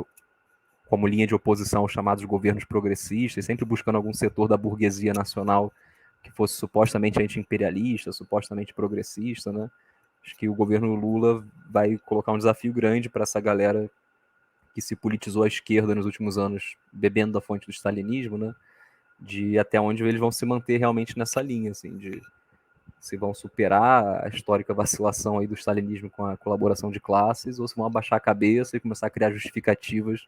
como linha de oposição aos chamados governos progressistas, sempre buscando algum setor da burguesia nacional que fosse supostamente anti-imperialista, supostamente progressista, né? Acho que o governo Lula vai colocar um desafio grande para essa galera que se politizou à esquerda nos últimos anos, bebendo da fonte do stalinismo, né? De até onde eles vão se manter realmente nessa linha, assim, de se vão superar a histórica vacilação aí do stalinismo com a colaboração de classes, ou se vão abaixar a cabeça e começar a criar justificativas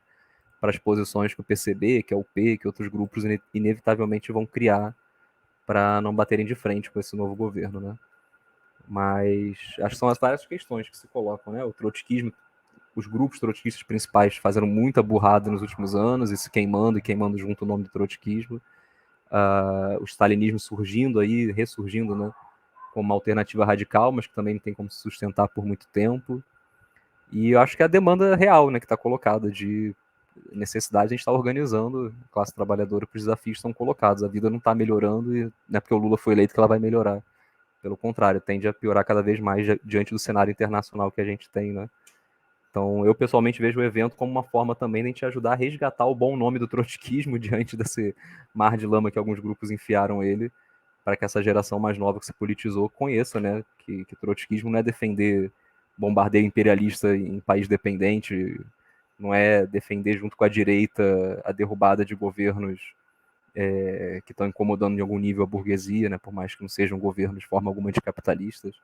para as posições que o PCB, que é o P, que outros grupos inevitavelmente vão criar para não baterem de frente com esse novo governo, né? Mas acho que são as várias questões que se colocam, né? O trotskismo, os grupos trotskistas principais fazendo muita burrada nos últimos anos e se queimando e queimando junto o nome do trotskismo. O stalinismo surgindo aí, ressurgindo, né? Como uma alternativa radical, mas que também não tem como se sustentar por muito tempo. E eu acho que é a demanda real, né, que está colocada de necessidade, a gente está organizando a classe trabalhadora para os desafios que estão colocados. A vida não está melhorando e não é porque o Lula foi eleito que ela vai melhorar. Pelo contrário, tende a piorar cada vez mais diante do cenário internacional que a gente tem, né? Então, eu pessoalmente vejo o evento como uma forma também de a gente ajudar a resgatar o bom nome do trotskismo diante desse mar de lama que alguns grupos enfiaram ele, para que essa geração mais nova que se politizou conheça, né, que trotskismo não é defender bombardeio imperialista em país dependente, não é defender junto com a direita a derrubada de governos que estão incomodando em algum nível a burguesia, né, por mais que não sejam governos de forma alguma anticapitalistas.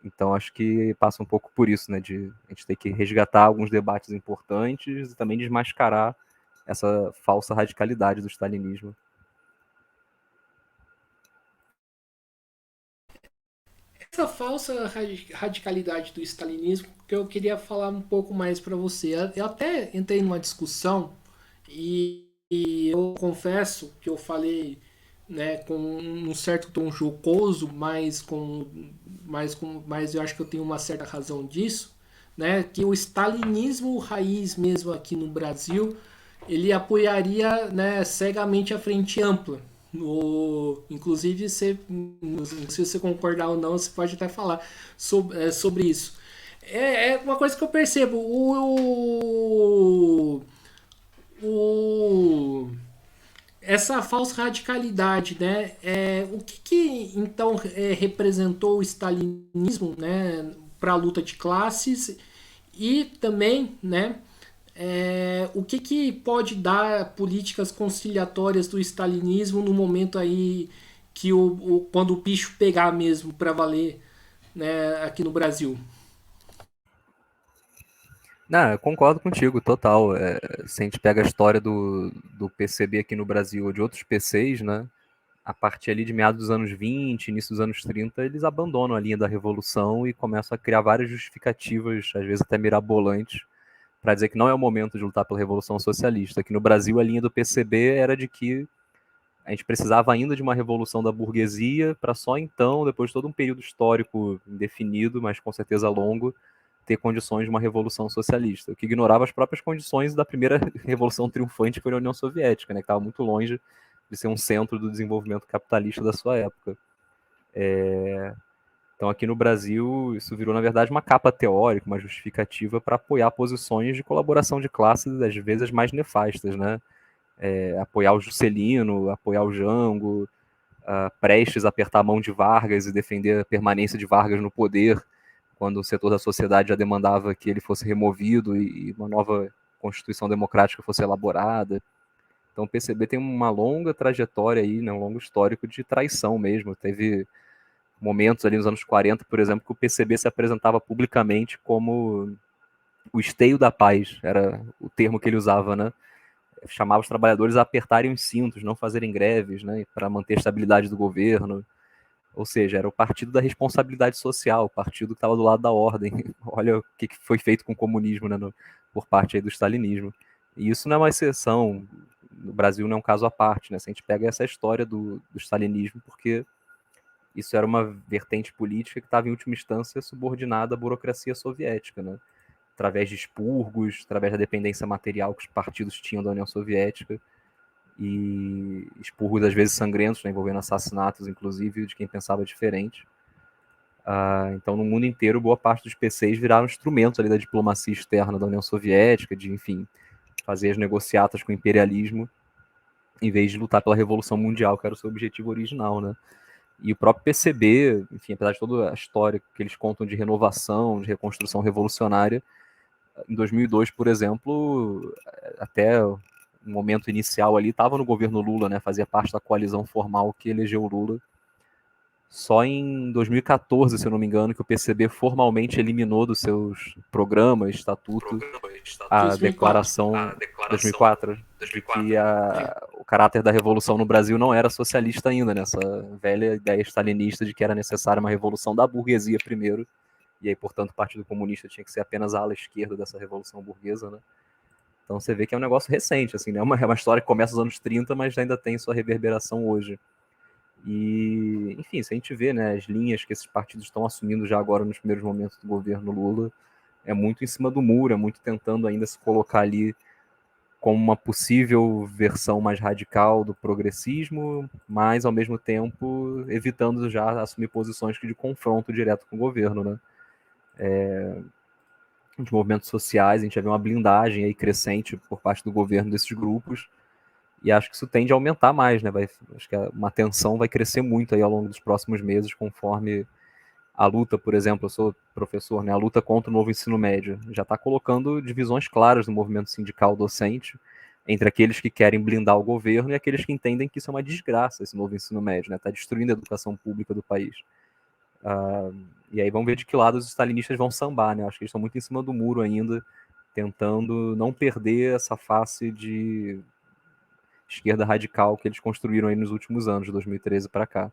Então acho que passa um pouco por isso, né, de a gente ter que resgatar alguns debates importantes e também desmascarar essa falsa radicalidade do stalinismo. Essa falsa radicalidade do stalinismo que eu queria falar um pouco mais para você. Eu até entrei numa discussão e eu confesso que eu falei, né, com um certo tom jocoso, mas eu acho que eu tenho uma certa razão disso, né, que o stalinismo raiz mesmo aqui no Brasil, ele apoiaria, né, cegamente a Frente Ampla. Inclusive, se você concordar ou não, você pode até falar sobre isso. É uma coisa que eu percebo. Essa falsa radicalidade, né? O que então representou o stalinismo, né, para a luta de classes e também, né? O que pode dar políticas conciliatórias do stalinismo no momento aí que quando o bicho pegar mesmo para valer, né, aqui no Brasil? Não, eu concordo contigo, total. Se a gente pega a história do PCB aqui no Brasil ou de outros PCs, né? A partir ali de meados dos anos 20, início dos anos 30, eles abandonam a linha da revolução e começam a criar várias justificativas, às vezes até mirabolantes, para dizer que não é o momento de lutar pela Revolução Socialista. Aqui no Brasil, a linha do PCB era de que a gente precisava ainda de uma revolução da burguesia para só então, depois de todo um período histórico indefinido, mas com certeza longo, ter condições de uma revolução socialista, o que ignorava as próprias condições da primeira revolução triunfante que foi na União Soviética, né, que estava muito longe de ser um centro do desenvolvimento capitalista da sua época. Então, aqui no Brasil, isso virou, na verdade, uma capa teórica, uma justificativa para apoiar posições de colaboração de classes, às vezes mais nefastas, né? Apoiar o Juscelino, apoiar o Jango, prestes a apertar a mão de Vargas e defender a permanência de Vargas no poder, quando o setor da sociedade já demandava que ele fosse removido e uma nova Constituição Democrática fosse elaborada. Então o PCB tem uma longa trajetória aí, né, um longo histórico de traição mesmo. Teve momentos ali nos anos 40, por exemplo, que o PCB se apresentava publicamente como o esteio da paz, era o termo que ele usava, né? Chamava os trabalhadores a apertarem os cintos, não fazerem greves, né, para manter a estabilidade do governo. Ou seja, era o partido da responsabilidade social, o partido que estava do lado da ordem. Olha o que foi feito com o comunismo, né, por parte aí do stalinismo. E isso não é uma exceção. No Brasil não é um caso à parte, né? Se a gente pega essa história do stalinismo, porque isso era uma vertente política que estava, em última instância, subordinada à burocracia soviética, né? Através de expurgos, através da dependência material que os partidos tinham da União Soviética, e expurgos às vezes sangrentos, né, envolvendo assassinatos, inclusive, de quem pensava diferente. Então, no mundo inteiro, boa parte dos PCs viraram instrumentos ali da diplomacia externa da União Soviética, de, enfim, fazer as negociatas com o imperialismo, em vez de lutar pela Revolução Mundial, que era o seu objetivo original, né? E o próprio PCB, enfim, apesar de toda a história que eles contam de renovação, de reconstrução revolucionária, em 2002, por exemplo, até o momento inicial ali, estava no governo Lula, né? Fazia parte da coalizão formal que elegeu o Lula. Só em 2014, se eu não me engano, que o PCB formalmente eliminou dos seus programas, estatuto, a 2004. declaração 2004 de que o caráter da revolução no Brasil não era socialista ainda, né? Essa velha ideia stalinista de que era necessária uma revolução da burguesia primeiro, e aí, portanto, o Partido Comunista tinha que ser apenas a ala esquerda dessa revolução burguesa, né? Então você vê que é um negócio recente, assim, né? É uma história que começa nos anos 30, mas ainda tem sua reverberação hoje. E, enfim, se a gente vê, né, as linhas que esses partidos estão assumindo já agora nos primeiros momentos do governo Lula, é muito em cima do muro, é muito tentando ainda se colocar ali como uma possível versão mais radical do progressismo, mas ao mesmo tempo evitando já assumir posições de confronto direto com o governo, né? De movimentos sociais, a gente já vê uma blindagem aí crescente por parte do governo desses grupos, e acho que isso tende a aumentar mais, né? Acho que uma tensão vai crescer muito aí ao longo dos próximos meses, conforme a luta, por exemplo, eu sou professor, né? A luta contra o novo ensino médio já está colocando divisões claras no movimento sindical docente entre aqueles que querem blindar o governo e aqueles que entendem que isso é uma desgraça, esse novo ensino médio, né? Está destruindo a educação pública do país. E aí vamos ver de que lado os stalinistas vão sambar, né? Acho que eles estão muito em cima do muro ainda, tentando não perder essa face de esquerda radical que eles construíram aí nos últimos anos, de 2013 para cá.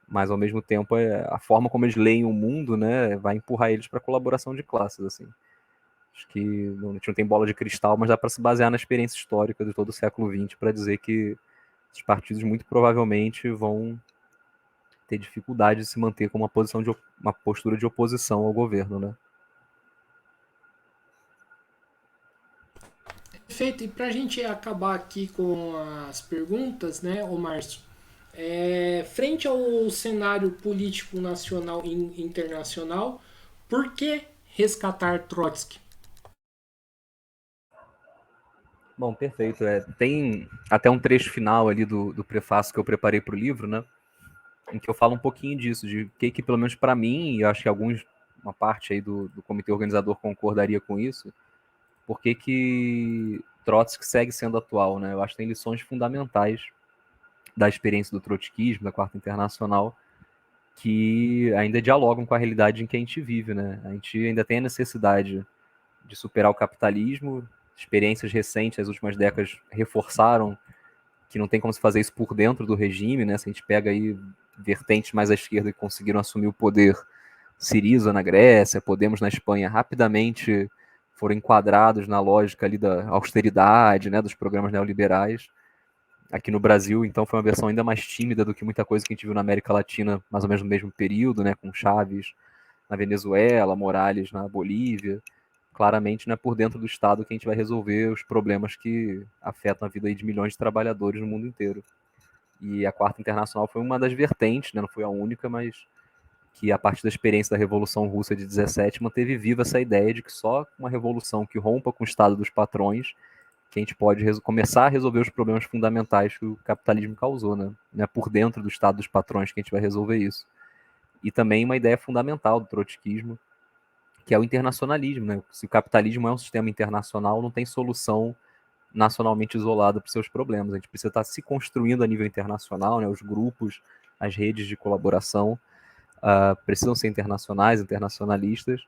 Mas ao mesmo tempo, a forma como eles leem o mundo, né, vai empurrar eles para colaboração de classes, assim. Acho que a gente não tem bola de cristal, mas dá para se basear na experiência histórica de todo o século XX para dizer que os partidos muito provavelmente vão ter dificuldade de se manter com uma postura de oposição ao governo, né? Perfeito. E para a gente acabar aqui com as perguntas, né, ô Márcio? Frente ao cenário político nacional e internacional, por que resgatar Trotsky? Bom, perfeito. Tem até um trecho final ali do prefácio que eu preparei para o livro, né? Em que eu falo um pouquinho disso, de que pelo menos para mim, e acho que uma parte aí do comitê organizador concordaria com isso, por que Trotsky segue sendo atual, né? Eu acho que tem lições fundamentais da experiência do trotskismo, da Quarta Internacional, que ainda dialogam com a realidade em que a gente vive, né? A gente ainda tem a necessidade de superar o capitalismo, experiências recentes, as últimas décadas reforçaram que não tem como se fazer isso por dentro do regime, né? Se a gente pega aí vertentes mais à esquerda que conseguiram assumir o poder, Syriza na Grécia, Podemos na Espanha, rapidamente foram enquadrados na lógica ali da austeridade, né, dos programas neoliberais. Aqui no Brasil, então, foi uma versão ainda mais tímida do que muita coisa que a gente viu na América Latina, mais ou menos no mesmo período, né, com Chávez na Venezuela, Morales na Bolívia. Claramente não é por dentro do Estado que a gente vai resolver os problemas que afetam a vida aí de milhões de trabalhadores no mundo inteiro. E a Quarta Internacional foi uma das vertentes, né, não foi a única, mas que a partir da experiência da Revolução Russa de 17 manteve viva essa ideia de que só uma revolução que rompa com o Estado dos patrões que a gente pode começar a resolver os problemas fundamentais que o capitalismo causou, né? Não é por dentro do Estado dos patrões que a gente vai resolver isso. E também uma ideia fundamental do trotskismo, que é o internacionalismo, né? Se o capitalismo é um sistema internacional, não tem solução nacionalmente isolada para os seus problemas. A gente precisa estar se construindo a nível internacional, né? Os grupos, as redes de colaboração precisam ser internacionais, internacionalistas,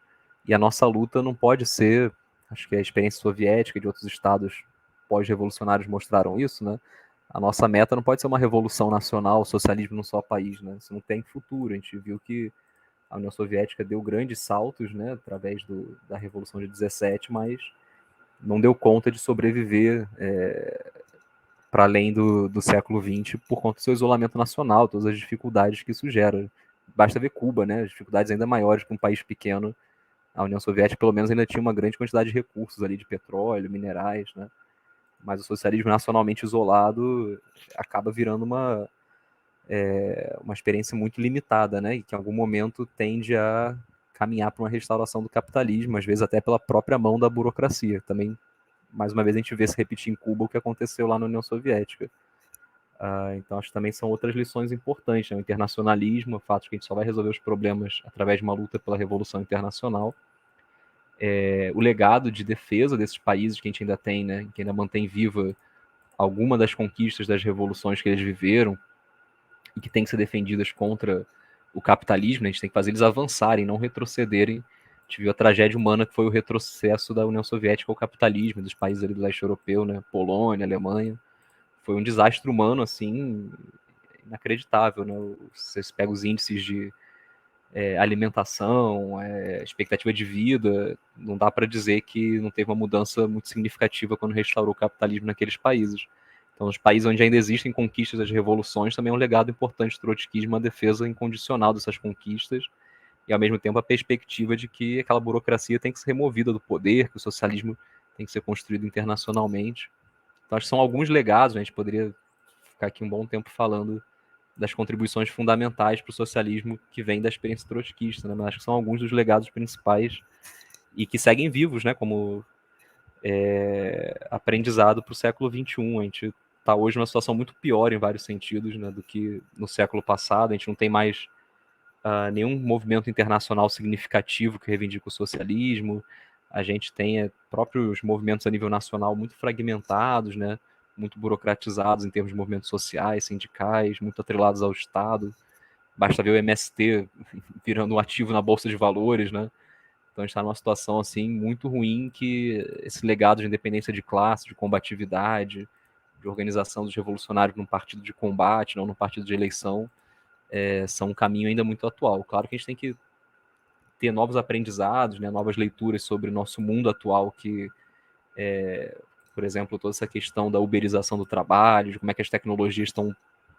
e a nossa luta não pode ser, acho que a experiência soviética e de outros estados pós-revolucionários mostraram isso, né? A nossa meta não pode ser uma revolução nacional, socialismo num só país, né? Isso não tem futuro. A gente viu que a União Soviética deu grandes saltos, né, através da Revolução de 17, mas não deu conta de sobreviver para além do século XX por conta do seu isolamento nacional, todas as dificuldades que isso gera. Basta ver Cuba, né? As dificuldades ainda maiores para um país pequeno. A União Soviética, pelo menos, ainda tinha uma grande quantidade de recursos ali, de petróleo, minerais, né? Mas o socialismo nacionalmente isolado acaba virando uma experiência muito limitada, né? E que em algum momento tende a caminhar para uma restauração do capitalismo, às vezes até pela própria mão da burocracia. Também, mais uma vez, a gente vê se repetir em Cuba o que aconteceu lá na União Soviética. Então, acho que também são outras lições importantes, né? O internacionalismo, o fato de que a gente só vai resolver os problemas através de uma luta pela revolução internacional. O legado de defesa desses países que a gente ainda tem, né? Que ainda mantém viva alguma das conquistas das revoluções que eles viveram e que tem que ser defendidas contra o capitalismo, né? A gente tem que fazer eles avançarem, não retrocederem. A gente viu a tragédia humana que foi o retrocesso da União Soviética ao capitalismo, dos países ali do leste europeu, né? Polônia, Alemanha. Foi um desastre humano, assim, inacreditável, né? Você pega os índices de alimentação, expectativa de vida, não dá para dizer que não teve uma mudança muito significativa quando restaurou o capitalismo naqueles países. Então, os países onde ainda existem conquistas das revoluções, também é um legado importante do trotskismo, a defesa incondicional dessas conquistas, e ao mesmo tempo a perspectiva de que aquela burocracia tem que ser removida do poder, que o socialismo tem que ser construído internacionalmente. Então, acho que são alguns legados, né? A gente poderia ficar aqui um bom tempo falando das contribuições fundamentais para o socialismo que vem da experiência trotskista, né? Mas acho que são alguns dos legados principais e que seguem vivos, né? Como aprendizado para o século XXI. A gente está hoje numa situação muito pior em vários sentidos, né, do que no século passado. A gente não tem mais nenhum movimento internacional significativo que reivindica o socialismo. A gente tem próprios movimentos a nível nacional muito fragmentados, né, muito burocratizados em termos de movimentos sociais, sindicais, muito atrelados ao Estado. Basta ver o MST virando um ativo na Bolsa de Valores, né? Então a gente está numa situação assim muito ruim que esse legado de independência de classe, de combatividade, de organização dos revolucionários num partido de combate, não num partido de eleição, são um caminho ainda muito atual. Claro que a gente tem que ter novos aprendizados, né, novas leituras sobre o nosso mundo atual, que, por exemplo, toda essa questão da uberização do trabalho, de como é que as tecnologias estão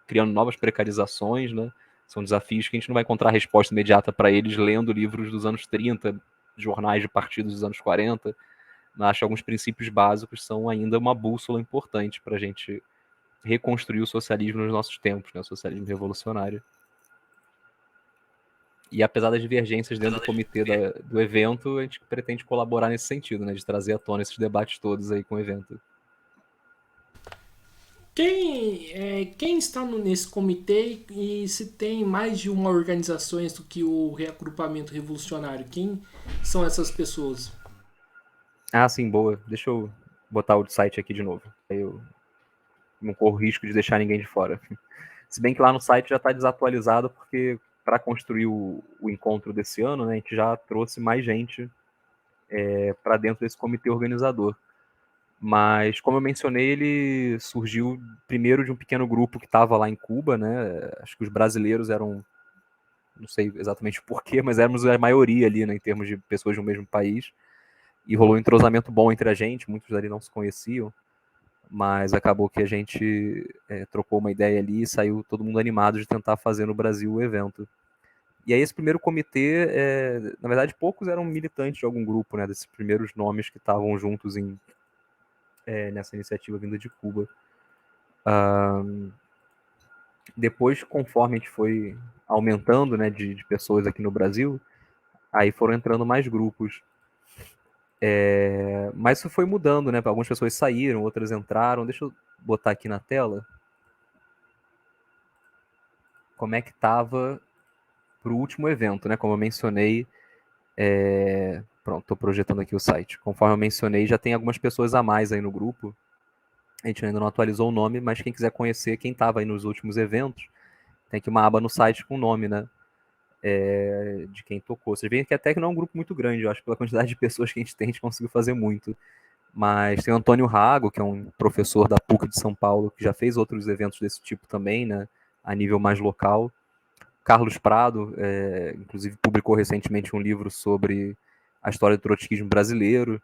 criando novas precarizações, né? São desafios que a gente não vai encontrar resposta imediata para eles lendo livros dos anos 30, jornais de partidos dos anos 40. Mas acho que alguns princípios básicos são ainda uma bússola importante para a gente reconstruir o socialismo nos nossos tempos, né? O socialismo revolucionário. E apesar das divergências dentro do comitê do evento, a gente pretende colaborar nesse sentido, né? De trazer à tona esses debates todos aí com o evento. Quem está nesse comitê e se tem mais de uma organizações do que o reagrupamento revolucionário? Quem são essas pessoas? Ah, sim, boa. Deixa eu botar o site aqui de novo. Aí eu não corro risco de deixar ninguém de fora. Se bem que lá no site já está desatualizado, porque para construir o encontro desse ano, né, a gente já trouxe mais gente para dentro desse comitê organizador. Mas, como eu mencionei, ele surgiu primeiro de um pequeno grupo que estava lá em Cuba, né? Acho que os brasileiros eram, não sei exatamente porquê, mas éramos a maioria ali, né, em termos de pessoas do mesmo país. E rolou um entrosamento bom entre a gente, muitos ali não se conheciam, mas acabou que a gente trocou uma ideia ali e saiu todo mundo animado de tentar fazer no Brasil o evento. E aí esse primeiro comitê, na verdade, poucos eram militantes de algum grupo, né, desses primeiros nomes que estavam juntos nessa iniciativa vinda de Cuba. Depois, conforme a gente foi aumentando, né, de pessoas aqui no Brasil, aí foram entrando mais grupos. Mas isso foi mudando, né? Algumas pessoas saíram, outras entraram. Deixa eu botar aqui na tela como é que estava para o último evento, né? Como eu mencionei, pronto, estou projetando aqui o site. Conforme eu mencionei, já tem algumas pessoas a mais aí no grupo. A gente ainda não atualizou o nome, mas quem quiser conhecer quem estava aí nos últimos eventos, tem aqui uma aba no site com o nome, né? De quem tocou. Vocês veem que até que não é um grupo muito grande, eu acho que pela quantidade de pessoas que a gente conseguiu fazer muito. Mas tem o Antônio Rago, que é um professor da PUC de São Paulo, que já fez outros eventos desse tipo também, né, a nível mais local. Carlos Prado, inclusive publicou recentemente um livro sobre a história do trotskismo brasileiro.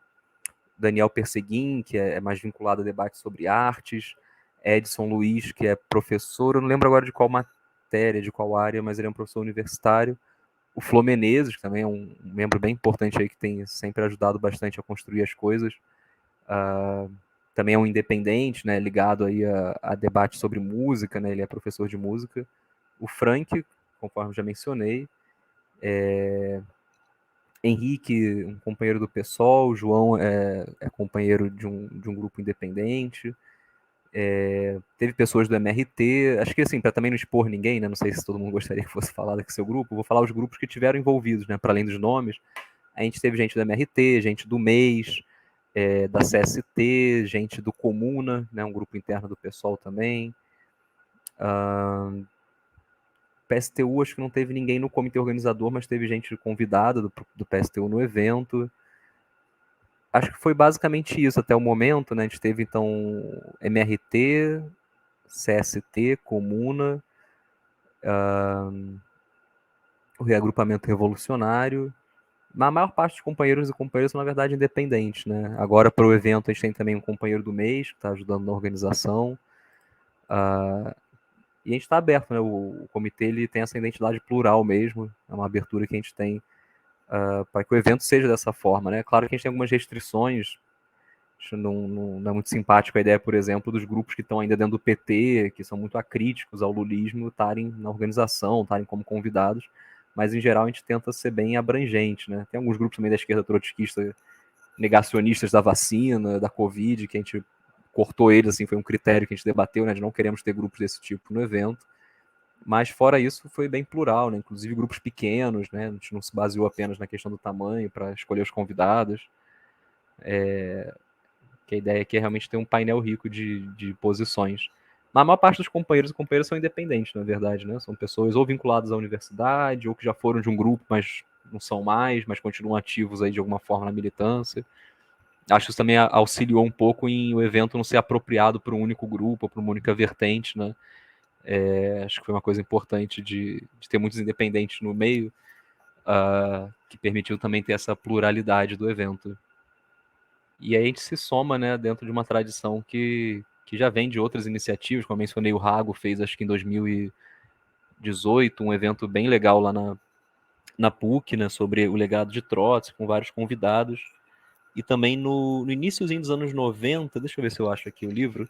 Daniel Perseguin, que é mais vinculado a debates sobre artes. Edson Luiz, que é professor, eu não lembro agora de qual matéria, de qual área, mas ele é um professor universitário. O Flo Menezes, que também é um membro bem importante aí, que tem sempre ajudado bastante a construir as coisas. Também é um independente, né, ligado aí a debate sobre música, né, ele é professor de música. O Frank, conforme já mencionei. Henrique, um companheiro do PSOL. O João é companheiro de um grupo independente. Teve pessoas do MRT, acho que assim, para também não expor ninguém, né, não sei se todo mundo gostaria que fosse falar daqui seu grupo, vou falar os grupos que tiveram envolvidos, né, para além dos nomes. A gente teve gente do MRT, gente do MEIS, da CST, gente do Comuna, né, um grupo interno do PSOL também. PSTU, acho que não teve ninguém no comitê organizador, mas teve gente convidada do PSTU no evento. Acho que foi basicamente isso até o momento, né? A gente teve então MRT, CST, Comuna, o Reagrupamento Revolucionário. A maior parte dos companheiros e companheiras são, na verdade, independentes, né? Agora, para o evento, a gente tem também um companheiro do mês, que está ajudando na organização. E a gente está aberto, né? O comitê ele tem essa identidade plural mesmo, é uma abertura que a gente tem para que o evento seja dessa forma, né? Claro que a gente tem algumas restrições, acho não é muito simpático a ideia, por exemplo, dos grupos que estão ainda dentro do PT, que são muito acríticos ao lulismo, estarem na organização, estarem como convidados, mas em geral a gente tenta ser bem abrangente, né? Tem alguns grupos também da esquerda trotskista negacionistas da vacina, da Covid, que a gente cortou eles, assim, foi um critério que a gente debateu, né, de não queremos ter grupos desse tipo no evento. Mas fora isso, foi bem plural, né? Inclusive grupos pequenos, né? A gente não se baseou apenas na questão do tamanho para escolher os convidados. Que a ideia aqui é realmente ter um painel rico de posições. Mas a maior parte dos companheiros e companheiras são independentes, na verdade, né? São pessoas ou vinculadas à universidade, ou que já foram de um grupo, mas não são mais, mas continuam ativos aí de alguma forma na militância. Acho que isso também auxiliou um pouco em o evento não ser apropriado por um único grupo, ou por uma única vertente, né? Acho que foi uma coisa importante de ter muitos independentes no meio, que permitiu também ter essa pluralidade do evento. E aí a gente se soma, né, dentro de uma tradição que já vem de outras iniciativas, como eu mencionei, o Rago fez, acho que em 2018, um evento bem legal lá na PUC, né, sobre o legado de Trotsky, com vários convidados. E também no iníciozinho dos anos 90, deixa eu ver se eu acho aqui o livro,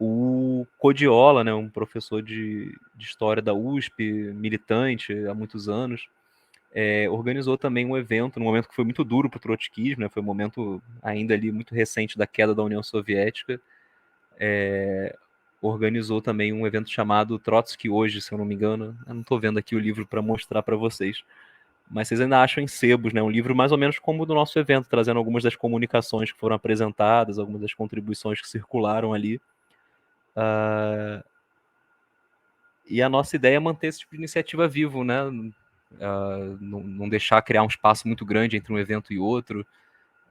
o Codiola, né, um professor de história da USP, militante há muitos anos, organizou também um evento, num momento que foi muito duro para o trotskismo, né, foi um momento ainda ali muito recente da queda da União Soviética, organizou também um evento chamado Trotsky Hoje, se eu não me engano. Eu não estou vendo aqui o livro para mostrar para vocês, mas vocês ainda acham em sebos, né? Um livro mais ou menos como o do nosso evento, trazendo algumas das comunicações que foram apresentadas, algumas das contribuições que circularam ali. E a nossa ideia é manter esse tipo de iniciativa vivo, né? Não deixar criar um espaço muito grande entre um evento e outro,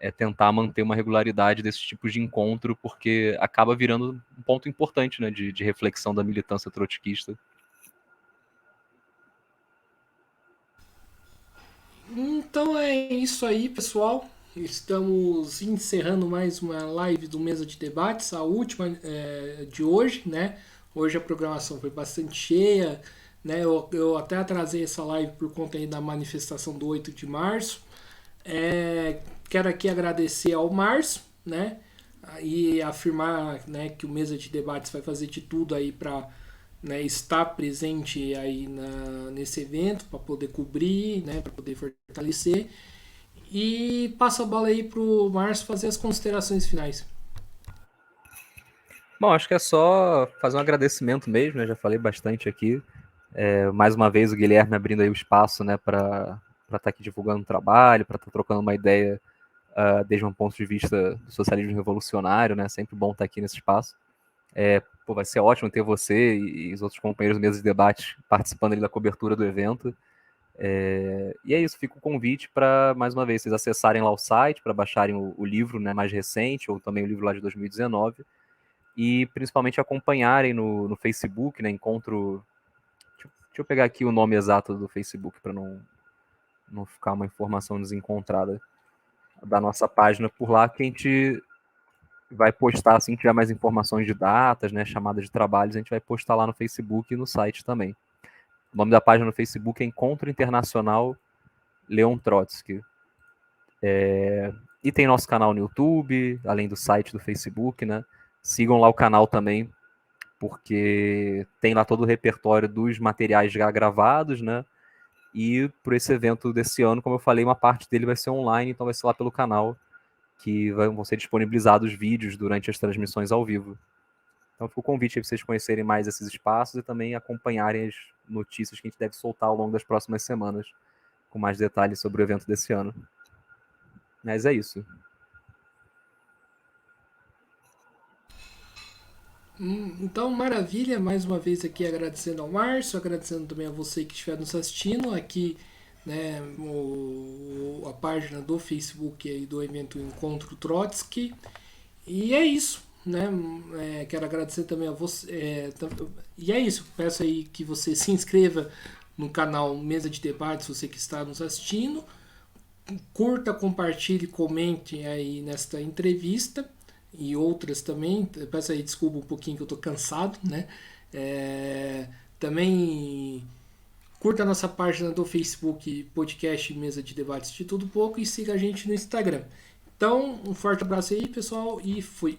é tentar manter uma regularidade desses tipos de encontro, porque acaba virando um ponto importante, né, de reflexão da militância trotskista. Então é isso aí, pessoal. Estamos encerrando mais uma live do Mesa de Debates, a última de hoje, né? Hoje a programação foi bastante cheia, né? Eu até atrasei essa live por conta aí da manifestação do 8 de março. Quero aqui agradecer ao Márcio, né? E afirmar, né, que o Mesa de Debates vai fazer de tudo aí para, né, estar presente aí nesse evento, para poder cobrir, né, para poder fortalecer. E passa a bola aí pro Márcio fazer as considerações finais. Bom, acho que é só fazer um agradecimento mesmo, né? Já falei bastante aqui. Mais uma vez o Guilherme abrindo aí o espaço, né, para estar aqui divulgando o trabalho, para estar trocando uma ideia desde um ponto de vista do socialismo revolucionário, né? Sempre bom estar aqui nesse espaço. Vai ser ótimo ter você e os outros companheiros do mesa de debate participando ali da cobertura do evento. E é isso, fica o convite para, mais uma vez, vocês acessarem lá o site, para baixarem o livro, né, mais recente, ou também o livro lá de 2019, e principalmente acompanharem no Facebook, né, encontro... Deixa eu pegar aqui o nome exato do Facebook, para não ficar uma informação desencontrada da nossa página por lá, que a gente vai postar, assim que tiver mais informações de datas, né, chamadas de trabalhos, a gente vai postar lá no Facebook e no site também. O nome da página no Facebook é Encontro Internacional Leon Trotsky. E tem nosso canal no YouTube, além do site do Facebook, né? Sigam lá o canal também, porque tem lá todo o repertório dos materiais já gravados, né? E por esse evento desse ano, como eu falei, uma parte dele vai ser online, então vai ser lá pelo canal, que vão ser disponibilizados vídeos durante as transmissões ao vivo. Então fica o convite aí para vocês conhecerem mais esses espaços e também acompanharem as notícias que a gente deve soltar ao longo das próximas semanas, com mais detalhes sobre o evento desse ano. Mas é isso. Então, maravilha, mais uma vez aqui agradecendo ao Márcio, agradecendo também a você que estiver nos assistindo aqui, né, a página do Facebook aí do evento Encontro Trotsky. E é isso, né? Quero agradecer também a você. E é isso, peço aí que você se inscreva no canal Mesa de Debates, você que está nos assistindo. Curta, compartilhe, comente aí nesta entrevista e outras também. Peço aí desculpa um pouquinho que eu tô cansado, né? Também curta a nossa página do Facebook, podcast Mesa de Debates de Tudo Pouco, e siga a gente no Instagram. Então, um forte abraço aí, pessoal, e fui!